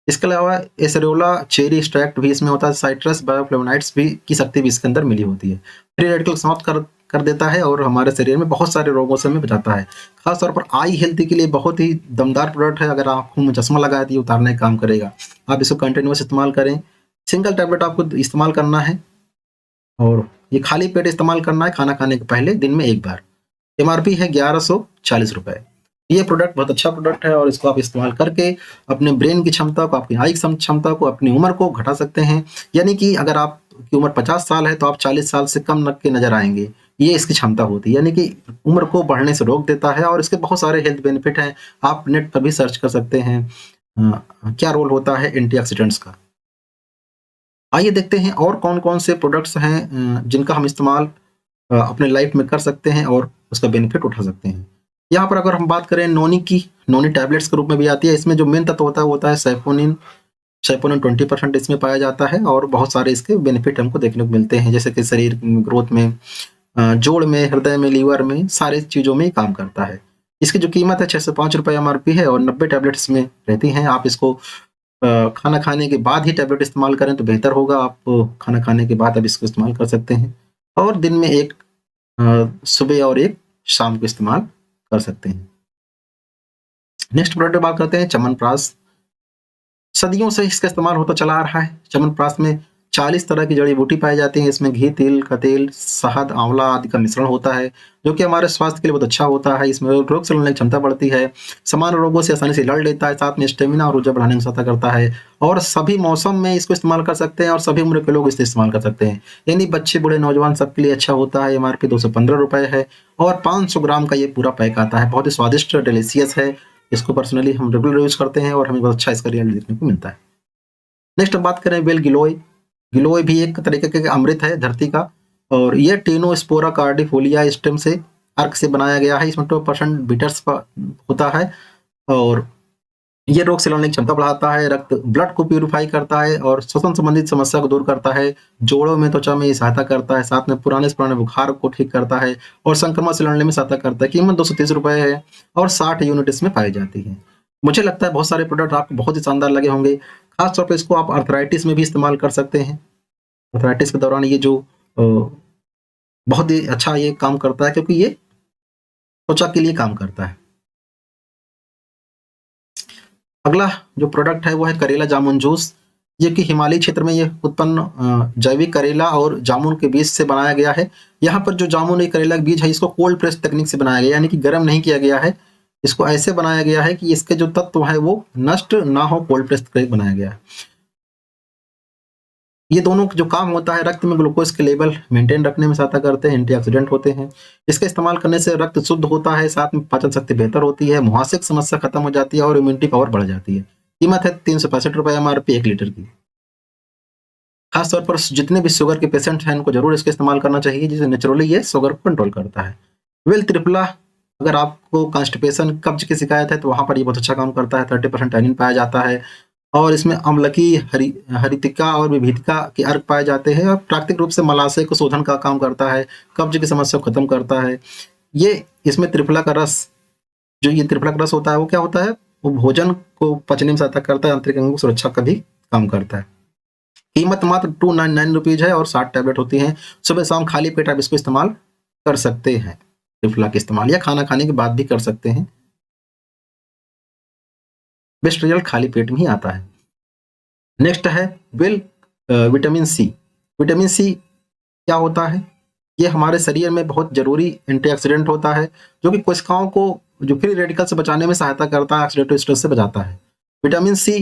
इसके अलावा एसेरोला चेरी एक्सट्रैक्ट भी इसमें होता है। साइट्रस बायोफ्लेवोनाइड्स भी की शक्ति भी इसके अंदर मिली होती है। फ्री रेडिकल समाप्त कर देता है और हमारे शरीर में बहुत सारे रोगों से हमें बचाता है। खासतौर पर आई हेल्थ के लिए बहुत ही दमदार प्रोडक्ट है। अगर आंखों में चश्मा लगाए तो ये उतारने का काम करेगा। आप इसको कंटिन्यूस इस्तेमाल करें। सिंगल टैबलेट आपको इस्तेमाल करना है और ये खाली पेट इस्तेमाल करना है, खाना खाने के पहले दिन में 1 बार। एमआरपी है 1140 रुपये। ये प्रोडक्ट बहुत अच्छा प्रोडक्ट है और इसको आप इस्तेमाल करके अपने ब्रेन की क्षमता को, अपनी आई क्षमता को, अपनी उम्र को घटा सकते हैं। यानी कि अगर आपकी उम्र 50 साल है तो आप 40 साल से कम के नजर आएंगे। ये इसकी क्षमता होती है, यानी कि उम्र को बढ़ने से रोक देता है और इसके बहुत सारे हेल्थ बेनिफिट हैं। आप नेट पर भी सर्च कर सकते हैं क्या रोल होता है एंटीऑक्सीडेंट्स का। आइए देखते हैं और कौन कौन से प्रोडक्ट्स हैं जिनका हम इस्तेमाल अपने लाइफ में कर सकते हैं और उसका बेनिफिट उठा सकते हैं। यहाँ पर अगर हम बात करें नोनी की, नोनी टैबलेट्स के रूप में भी आती है। इसमें जो मेन तत्व होता है वो होता है सैपोनिन। 20% इसमें पाया जाता है और बहुत सारे इसके बेनिफिट हमको देखने को मिलते हैं, जैसे कि शरीर ग्रोथ में, जोड़ में, हृदय में, लीवर में, सारी चीज़ों में काम करता है। इसकी जो कीमत है 605 रुपये एमआरपी है और 90 टैबलेट्स में रहती हैं। आप इसको खाना खाने के बाद ही टैबलेट इस्तेमाल करें तो बेहतर होगा। आप खाना खाने के बाद आप इसको इस्तेमाल कर सकते हैं और दिन में 1 सुबह और 1 शाम को इस्तेमाल कर सकते हैं। नेक्स्ट प्रोडक्ट बात करते हैं च्यवनप्राश। सदियों से इसका इस्तेमाल होता चला आ रहा है। च्यवनप्राश में 40 तरह की जड़ी बूटी पाई जाती हैं। इसमें घी, तिल का तेल, शहद, आंवला आदि का मिश्रण होता है जो कि हमारे स्वास्थ्य के लिए बहुत अच्छा होता है। इसमें रोग से लड़ने की क्षमता बढ़ती है, सामान्य रोगों से आसानी से लड़ लेता है, साथ में स्टेमिना और ऊर्जा बढ़ाने में सहायता करता है और सभी मौसम में इसको इस्तेमाल कर सकते हैं और सभी उम्र के लोग इसे इस्तेमाल कर सकते हैं। यानी बच्चे, बूढ़े, नौजवान सबके लिए अच्छा होता है। एमआरपी 215 रुपये है और 500 ग्राम का ये पूरा पैक आता है। बहुत ही स्वादिष्ट, डिलीशियस है। इसको पर्सनली हम रेगुलर यूज करते हैं और हमें बहुत अच्छा इसका रिजल्ट देखने को मिलता है। नेक्स्ट हम बात करें वेल गिलोय। गिलोय भी एक तरीके का अमृत है धरती का और यह टेनोस्पोरा कार्डिफोलिया स्टेम से अर्क से बनाया गया है। इसमें 2% बिटर्स होता है और ये रोग से लड़ने की क्षमता बढ़ाता है, ब्लड को प्यूरिफाई करता है और श्वसन संबंधित समस्या को दूर करता है। जोड़ों में, त्वचा में ये सहायता करता है, साथ में पुराने से पुराने बुखार को ठीक करता है और संक्रमण से लड़ने में सहायता करता है। कीमत 230 रुपये है और 60 यूनिट इसमें पाई जाती है। मुझे लगता है बहुत सारे प्रोडक्ट आपको बहुत ही शानदार लगे होंगे। खास तौर पर इसको आप आर्थराइटिस में भी इस्तेमाल कर सकते हैं। आर्थराइटिस के दौरान ये जो बहुत ही अच्छा ये काम करता है क्योंकि ये त्वचा के लिए काम करता है। अगला जो प्रोडक्ट है वो है करेला जामुन जूस, ये कि हिमालयी क्षेत्र में ये उत्पन्न जैविक करेला और जामुन के बीज से बनाया गया है। यहाँ पर जो जामुन और करेला के बीज है इसको कोल्ड प्रेस तकनीक से बनाया गया, यानी कि गर्म नहीं किया गया है, इसको ऐसे बनाया गया है कि इसके जो तत्व है वो नष्ट ना हो, कोल्ड प्रेस करके बनाया गया है। ये दोनों जो काम होता है, रक्त में ग्लूकोज के लेवल मेंटेन रखने में सहायता करते हैं, एंटीऑक्सीडेंट होते हैं। इसका इस्तेमाल करने से रक्त शुद्ध होता है, साथ में पाचन शक्ति बेहतर होती है, मुहासे की समस्या खत्म हो जाती है और इम्यूनिटी पावर बढ़ जाती है। कीमत है 365 रुपये MRP 1 लीटर की। खास तौर पर जितने भी शुगर के पेशेंट हैं उनको जरूर इसका इस्तेमाल करना चाहिए, जिससे नेचुरली ये शुगर को कंट्रोल करता है। वेल त्रिफला, अगर आपको कॉन्स्टिपेशन कब्ज की शिकायत है तो वहाँ पर ये बहुत अच्छा काम करता है। 30% टैनिन पाया जाता है और इसमें अम्लकी, हरितिका और विभिधिका के अर्क पाए जाते हैं और प्राकृतिक रूप से मलाशय को शोधन का काम करता है, कब्ज की समस्या को खत्म करता है। ये इसमें त्रिफला का रस, जो ये त्रिफला का रस होता है वो क्या होता है, वो भोजन को पचने में सहायता करता है, आंतरिक अंगों की सुरक्षा का भी काम करता है। कीमत मात्र 299 रुपीज है और 60 टैबलेट होती हैं। सुबह शाम खाली पेट आप इसको इस्तेमाल कर सकते हैं, त्रिफला का इस्तेमाल, या खाना खाने के बाद भी कर सकते हैं। बेस्ट रिजल्ट खाली पेट में ही आता है। नेक्स्ट है well vitamin C. Vitamin C क्या होता है, ये हमारे शरीर में बहुत जरूरी एंटीऑक्सीडेंट होता है, जो कि कोशिकाओं को जो फ्री रेडिकल से बचाने में सहायता करता है, ऑक्सीडेटिव स्ट्रेस से बचाता है। विटामिन सी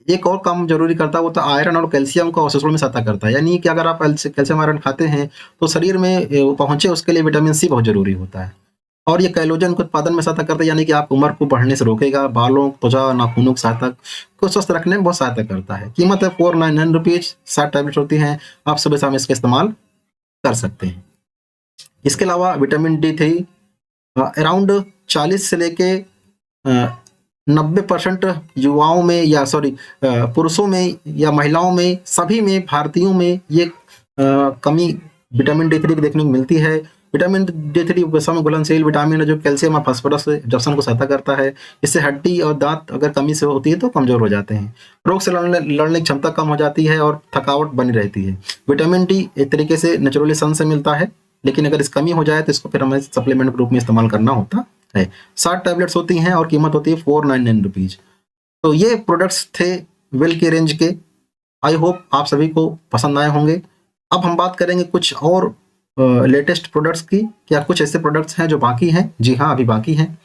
एक और काम जरूरी करता है, वो तो आयरन और कैल्शियम को अवशोषण में सहायता करता है, यानी कि अगर आप कैल्शियम आयरन खाते हैं तो शरीर में वो पहुंचे, उसके लिए विटामिन सी बहुत जरूरी होता है। और ये कैलोजन के उत्पादन में सहायता करता है, यानी कि आप उम्र को बढ़ने से रोकेगा, बालों, त्वचा, नाखूनों की सहायता को स्वस्थ रखने में बहुत सहायता करता है। कीमत है 499 रुपीज, 60 टैबलेट होती हैं, आप सुबह शाम इसका इस्तेमाल कर सकते हैं। इसके अलावा विटामिन D3 अराउंड 40 से लेके 90% युवाओं में, या सॉरी पुरुषों में या महिलाओं में, सभी में, भारतीयों में ये कमी विटामिन D3 की देखने को मिलती है। विटामिन D3 वसा में घुलनशील विटामिन है जो कैल्शियम और फास्फोरस एब्जॉर्प्शन को सहायता करता है। इससे हड्डी और दांत अगर कमी से होती है तो कमजोर हो जाते हैं, रोग से लड़ने की क्षमता कम हो जाती है और थकावट बनी रहती है। विटामिन D एक तरीके से नेचुरली सन से मिलता है, लेकिन अगर इस कमी हो जाए तो इसको फिर हमें सप्लीमेंट के रूप में इस्तेमाल करना होता है। 60 टैबलेट्स होती हैं और कीमत होती है 499 रुपीज। तो ये प्रोडक्ट्स थे वेल के रेंज के। आई होप आप सभी को पसंद आए होंगे। अब हम बात करेंगे कुछ और लेटेस्ट प्रोडक्ट्स की। क्या कुछ ऐसे प्रोडक्ट्स हैं जो बाकी हैं? जी हाँ, अभी बाकी हैं।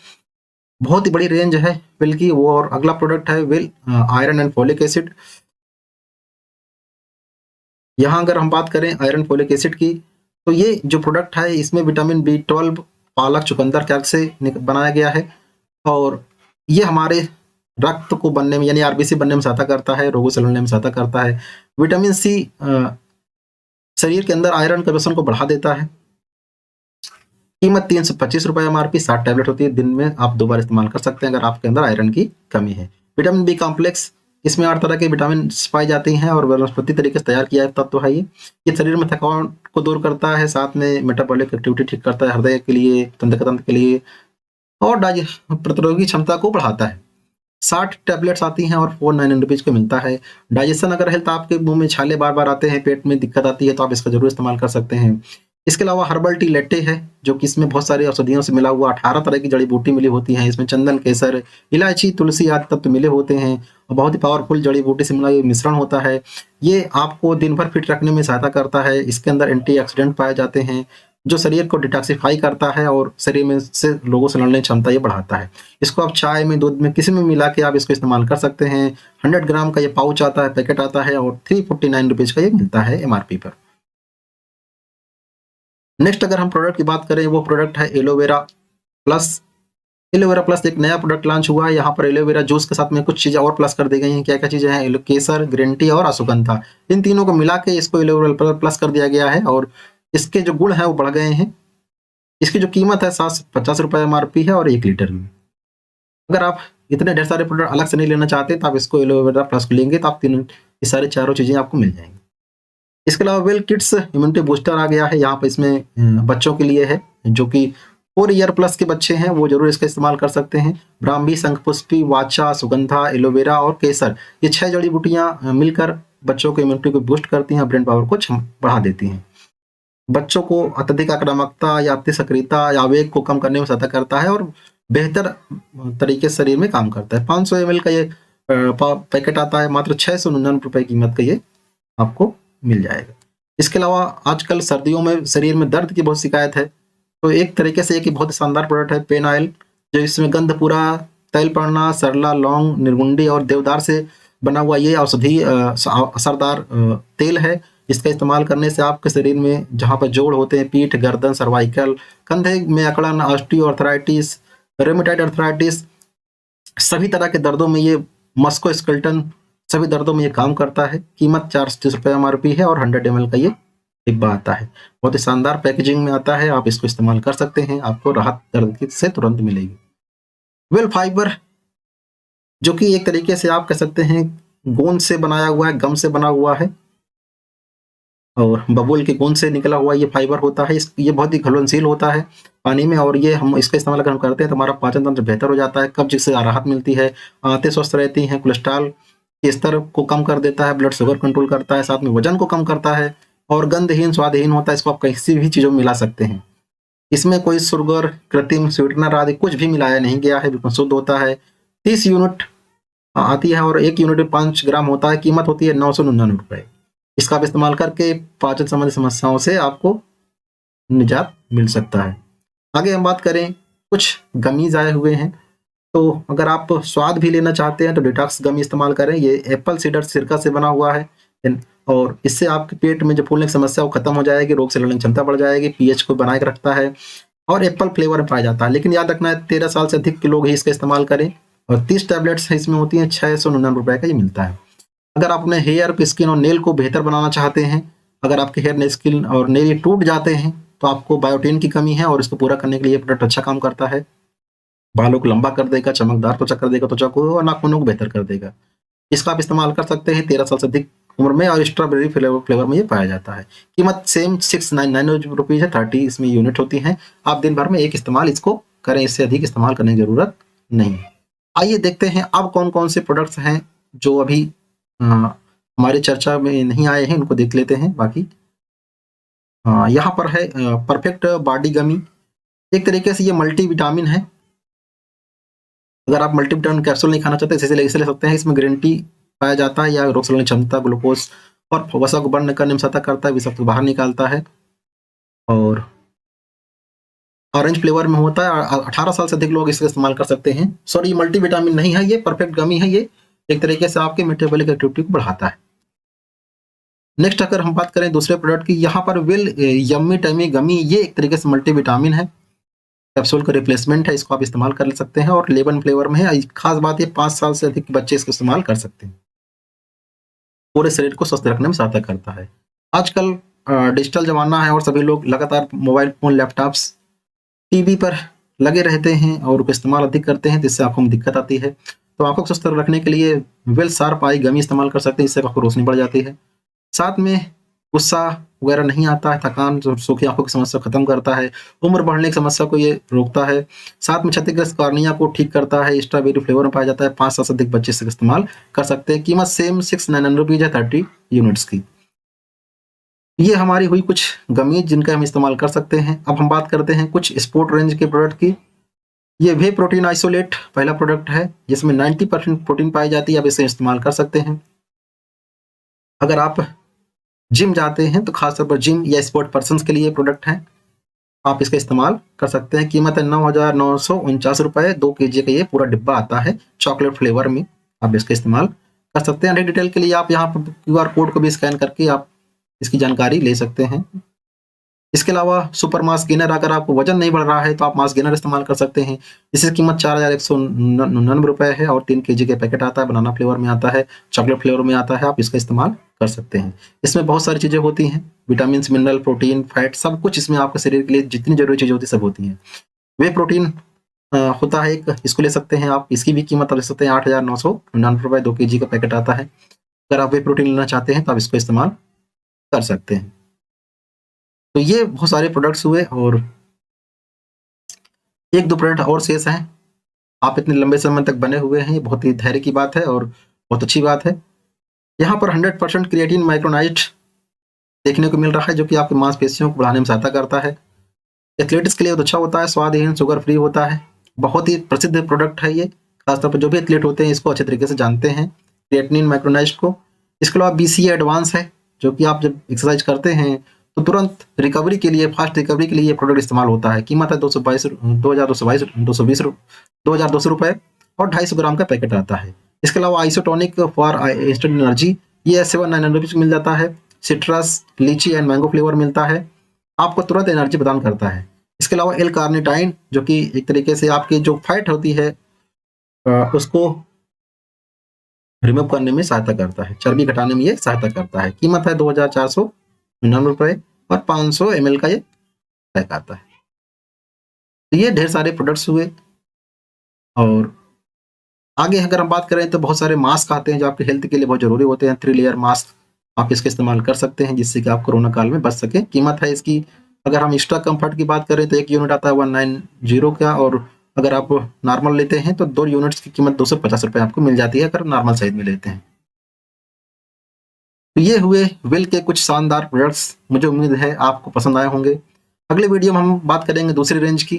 बहुत ही बड़ी रेंज है वेल की वो। और अगला प्रोडक्ट है well iron and folic acid. यहाँ अगर हम बात करें आयरन फोलिक एसिड की, तो ये जो प्रोडक्ट है इसमें विटामिन B12 पालक चुकंदर के अर्क से बनाया गया है और ये हमारे रक्त को बनने में, यानी RBC बनने में सहायता करता है, रोगों से लड़ने में सहायता करता है। विटामिन सी शरीर के अंदर आयरन के प्रदर्शन को बढ़ा देता है। कीमत 325 रुपये MRP, 60 टैबलेट होती है। दिन में आप 2 बार इस्तेमाल कर सकते हैं अगर आपके अंदर आयरन की कमी है। विटामिन B कॉम्प्लेक्स, इसमें 8 तरह के विटामिन पाई जाती हैं और वनस्पति तरीके से तैयार किया तत्व है ये शरीर में थकान को दूर करता है, साथ में मेटाबॉलिक एक्टिविटी ठीक करता है, हृदय के लिए, तंत्र के लिए, और प्रतिरोधी क्षमता को बढ़ाता है। 60 टैबलेट्स आती हैं और 499 रुपीज को मिलता है। डाइजेशन अगर हेल्थ, आपके मुंह में छाले बार बार आते हैं, पेट में दिक्कत आती है, तो आप इसका जरूर इस्तेमाल कर सकते हैं। इसके अलावा हर्बल टी लेटे है, जो कि इसमें बहुत सारी औषधियों से मिला हुआ 18 तरह की जड़ी बूटी मिली होती हैं। इसमें चंदन, केसर, इलायची, तुलसी आदि तत्व मिले होते हैं और बहुत ही पावरफुल जड़ी बूटी से मिला ये मिश्रण होता है। ये आपको दिन भर फिट रखने में सहायता करता है। इसके अंदर एंटीऑक्सीडेंट पाए जाते हैं जो शरीर को डिटॉक्सिफाई करता है और शरीर में से लोगों से लड़ने की क्षमता ये बढ़ाता है। इसको आप चाय में, दूध में, किसी में मिला के आप इसको इस्तेमाल कर सकते हैं। 100 ग्राम का ये पाउच आता है, पैकेट आता है और 349 रुपीज का ये मिलता है MRP पर। नेक्स्ट अगर हम प्रोडक्ट की बात करें, वो प्रोडक्ट है एलोवेरा प्लस। एलोवेरा प्लस एक नया प्रोडक्ट लॉन्च हुआ है। यहाँ पर एलोवेरा जूस के साथ में कुछ चीज़ें और प्लस कर दी गई हैं। क्या क्या चीज़ें हैं? केसर, ग्रीन टी और अश्वगंधा, इन तीनों को मिला के इसको एलोवेरा प्लस कर दिया गया है और इसके जो गुण हैं वो बढ़ गए हैं। इसकी जो कीमत है 750 रुपये MRP है और 1 लीटर में। अगर आप इतने ढेर सारे प्रोडक्ट अलग से नहीं लेना चाहते तो आप इसको एलोवेरा प्लस को लेंगे तो आप तीनों ये सारे चारों चीज़ें आपको मिल जाएंगी। इसके अलावा वेल किड्स इम्यूनिटी बूस्टर आ गया है। यहाँ पर इसमें बच्चों के लिए है, जो कि 4 ईयर प्लस के बच्चे हैं वो जरूर इसका इस्तेमाल कर सकते हैं। ब्राह्मी, शंखपुष्पी, वाचा, सुगंधा, एलोवेरा और केसर, ये 6 जड़ी बूटियाँ मिलकर बच्चों की इम्यूनिटी को बूस्ट करती हैं, ब्रेन पावर को बढ़ा देती हैं। बच्चों को अत्यधिक आक्रामकता या अति सक्रियता या आवेग को कम करने में सहायता करता है और बेहतर तरीके से शरीर में काम करता है। 500 ml का ये पैकेट आता है, मात्र 699 रुपये कीमत का ये आपको मिल जाएगा। इसके अलावा आजकल सर्दियों में शरीर में दर्द की बहुत शिकायत है, तो एक तरीके से एक बहुत शानदार प्रोडक्ट है पेन ऑयल, जो इसमें गंधपुरा, तैलपर्णा, सरला, लौंग, निर्गुंडी और देवदार से बना हुआ ये औषधि असरदार तेल है। इसका इस्तेमाल करने से आपके शरीर में जहाँ पर जोड़ होते हैं, पीठ, गर्दन, सर्वाइकल, कंधे में अकड़न, ऑस्टियोआर्थराइटिस, रेमेटॉइड अर्थराइटिस, सभी तरह के दर्दों में ये मस्कुलोस्केलेटल सभी दर्दों में ये काम करता है। कीमत 430 रुपये MRP है और 100 ml का ये डिब्बा आता है। बहुत ही शानदार पैकेजिंग में आता है, आप इसको इस्तेमाल कर सकते हैं, आपको राहत दर्द से तुरंत मिलेगी। वेल फाइबर, जो कि एक तरीके से आप कह सकते हैं गोंद से बनाया हुआ है, गम से बना हुआ है और बबूल के गोंद से निकला हुआ ये फाइबर होता है। ये बहुत ही घुलनशील होता है पानी में, और ये हम इसका इस्तेमाल अगर हम करते हैं तो हमारा पाचन तंत्र बेहतर हो जाता है, कब्ज से राहत मिलती है, आंतें स्वस्थ रहती हैं, कोलेस्ट्रॉल के स्तर को कम कर देता है, ब्लड शुगर कंट्रोल करता है, साथ में वजन को कम करता है और गंधहीन स्वादहीन होता है। इसको आप किसी भी चीज़ों में मिला सकते हैं। इसमें कोई शुगर, कृत्रिम स्वीटनर आदि कुछ भी मिलाया नहीं गया है, बिल्कुल शुद्ध होता है। 30 यूनिट आती है और 1 यूनिट में 5 ग्राम होता है। कीमत होती है 999 रुपये। इसका आप इस्तेमाल करके पाचन संबंधी समस्याओं से आपको निजात मिल सकता है। आगे हम बात करें, कुछ गमीज आए हुए हैं, तो अगर आप स्वाद भी लेना चाहते हैं तो डिटॉक्स गमी इस्तेमाल करें। ये एप्पल सीडर सिरका से बना हुआ है और इससे आपके पेट में जो फूलने की समस्या वो खत्म हो जाएगी, रोग से लड़ने की क्षमता बढ़ जाएगी, पीएच को बनाए रखता है और एप्पल फ्लेवर में पाया जाता है। लेकिन याद रखना है 13 साल से अधिक के लोग ही इसका इस्तेमाल करें और 30 टैबलेट्स इसमें होती हैं। 699 रुपये का ये मिलता है। अगर आप अपने हेयर, स्किन और नेल को बेहतर बनाना चाहते हैं, अगर आपके हेयर, स्किन और नेल टूट जाते हैं तो आपको बायोटिन की कमी है और इसको पूरा करने के लिए ये प्रोडक्ट अच्छा काम करता है। बालों को लंबा कर देगा, चमकदार त्वचा कर देगा, त्वचा को और नाखूनों को बेहतर कर देगा। इसका आप इस्तेमाल कर सकते हैं 13 साल से अधिक उम्र में और स्ट्रॉबेरी फ्लेवर में ये पाया जाता है। कीमत सेम 699 रुपीज़ है। 30 इसमें यूनिट होती हैं। आप दिन भर में एक इस्तेमाल इसको करें, इससे अधिक इस्तेमाल करने की जरूरत नहीं। आइए देखते हैं अब कौन कौन से प्रोडक्ट्स हैं जो अभी हमारी चर्चा में नहीं आए हैं, उनको देख लेते हैं। बाकी यहाँ पर है परफेक्ट बॉडी गमी। एक तरीके से ये मल्टी विटामिन है। अगर आप मल्टीविटामिन कैप्सूल नहीं खाना चाहते इसे ले सकते हैं। इसमें ग्रीन टी पाया जाता है, या रोग से लड़ने की क्षमता, ग्लूकोज और वसा को बर्न करने में सहायता करता है, विषाक्त को बाहर निकालता है और ऑरेंज फ्लेवर में होता है। 18 साल से अधिक लोग इसका इस्तेमाल कर सकते हैं। सॉरी, मल्टीविटामिन नहीं है, ये परफेक्ट गमी है। ये एक तरीके से आपके मेटाबॉलिक एक्टिविटी को बढ़ाता है। नेक्स्ट अगर हम बात करें दूसरे प्रोडक्ट की, यहाँ पर विल यम्मी टमी गमी, ये एक तरीके से मल्टीविटामिन है, कैप्सूल का रिप्लेसमेंट है। इसको आप इस्तेमाल कर सकते हैं और लेमन फ्लेवर में है। खास बात ये 5 साल से अधिक बच्चे इसको इस्तेमाल कर सकते हैं। पूरे शरीर को स्वस्थ रखने में सहायता करता है। आजकल डिजिटल जमाना है और सभी लोग लगातार मोबाइल फोन, लैपटॉप्स, टीवी पर लगे रहते हैं और उसका इस्तेमाल अधिक करते हैं, जिससे आंखों में दिक्कत आती है। तो आंखों को स्वस्थ रखने के लिए वेल शार्प आई गमी इस्तेमाल कर सकते हैं। इससे आंखों रोशनी बढ़ जाती है। साथ में गुस्सा वगैरह नहीं आता है, थकान, सूखी आंखों की समस्या खत्म करता है, उम्र बढ़ने की समस्या को ये रोकता है। साथ में क्षतिग्रस्त कॉर्निया को ठीक करता है। स्ट्रॉबेरी फ्लेवर में पाया जाता है। 5 साल से अधिक बच्चे इसका इस्तेमाल कर सकते हैं। कीमत सेम 699 रुपीज़ है 30 यूनिट्स की। ये हमारी हुई कुछ गमीज जिनका हम इस्तेमाल कर सकते हैं। अब हम बात करते हैं कुछ स्पोर्ट रेंज के प्रोडक्ट की। ये वे प्रोटीन आइसोलेट पहला प्रोडक्ट है, जिसमें 90% प्रोटीन पाई जाती है। आप इसे इस्तेमाल कर सकते हैं। अगर आप जिम जाते हैं तो खासतौर पर जिम या स्पोर्ट पर्सन्स के लिए प्रोडक्ट है, आप इसका इस्तेमाल कर सकते हैं। कीमत है 9,949 रुपये। 2 kg का ये पूरा डिब्बा आता है चॉकलेट फ्लेवर में। आप इसका इस्तेमाल कर सकते हैं। अधिक डिटेल के लिए आप यहाँ पर QR कोड को भी स्कैन करके आप इसकी जानकारी ले सकते हैं। इसके अलावा सुपर मास गेनर, अगर आपको वजन नहीं बढ़ रहा है तो आप मास गेनर इस्तेमाल कर सकते हैं। इसकी कीमत 4,199 रुपये है और 3 kg के पैकेट आता है। बनाना फ्लेवर में आता है, चॉकलेट फ्लेवर में आता है। आप इसका इस्तेमाल कर सकते हैं। इसमें बहुत सारी चीज़ें होती हैं, विटामिन, मिनरल, प्रोटीन, फैट, सब कुछ इसमें आपके शरीर के लिए जितनी जरूरी चीज़ें होती है सब होती हैं। वे प्रोटीन होता है एक, इसको ले सकते हैं आप। इसकी भी कीमत आप ले सकते हैं 8,999 रुपये। 2 kg का पैकेट आता है। अगर आप वे प्रोटीन लेना चाहते हैं तो आप इसको इस्तेमाल कर सकते हैं। तो ये बहुत सारे प्रोडक्ट्स हुए और 1-2 प्रोडक्ट और शेष हैं। आप इतने लंबे समय तक बने हुए हैं, ये बहुत ही धैर्य की बात है और बहुत अच्छी बात है। यहाँ पर 100% क्रिएटिन माइक्रोनाइट देखने को मिल रहा है, जो कि आपकी मांसपेशियों को बढ़ाने में सहायता करता है। एथलेटिक्स के लिए अच्छा होता है, स्वादहीन, शुगर फ्री होता है। बहुत ही प्रसिद्ध प्रोडक्ट है ये। खासतौर पर जो भी एथलीट होते हैं इसको अच्छे तरीके से जानते हैं, क्रिएटिनिन माइक्रोनाइज्ड को। इसके अलावा BCA एडवांस है, जो कि आप जब एक्सरसाइज करते हैं तो तुरंत रिकवरी के लिए, फास्ट रिकवरी के लिए ये प्रोडक्ट इस्तेमाल होता है। कीमत है 2222 रुपए और 250 ग्राम का पैकेट आता है। इसके अलावा आइसोटोनिक फॉर इंस्टेंट एनर्जी, ये 799 रुपीज मिल जाता है। सिट्रस, लीची एंड मैंगो फ्लेवर मिलता है, आपको तुरंत एनर्जी प्रदान करता है। इसके अलावा एल कार्निटाइन, जो कि एक तरीके से आपकी जो फैट होती है उसको रिमूव करने में सहायता करता है, चर्बी घटाने में ये सहायता करता है। कीमत है 2499 रुपए और 500 ml का ये पैक आता है। तो ये ढेर सारे प्रोडक्ट्स हुए। और आगे अगर हम बात करें तो बहुत सारे मास्क आते हैं जो आपके हेल्थ के लिए बहुत जरूरी होते हैं। 3 लेयर मास्क आप इसका इस्तेमाल कर सकते हैं जिससे कि आप कोरोना काल में बच सके। कीमत है इसकी, अगर हम एक्स्ट्रा कंफर्ट की बात करें तो 1 यूनिट आता है 190 का, और अगर आप नॉर्मल लेते हैं तो 2 यूनिट्स की कीमत 250 रुपए आपको मिल जाती है अगर नॉर्मल साइज में लेते हैं। तो ये हुए विल के कुछ शानदार प्रोडक्ट्स, मुझे उम्मीद है आपको पसंद आए होंगे। अगले वीडियो में हम बात करेंगे दूसरी रेंज की,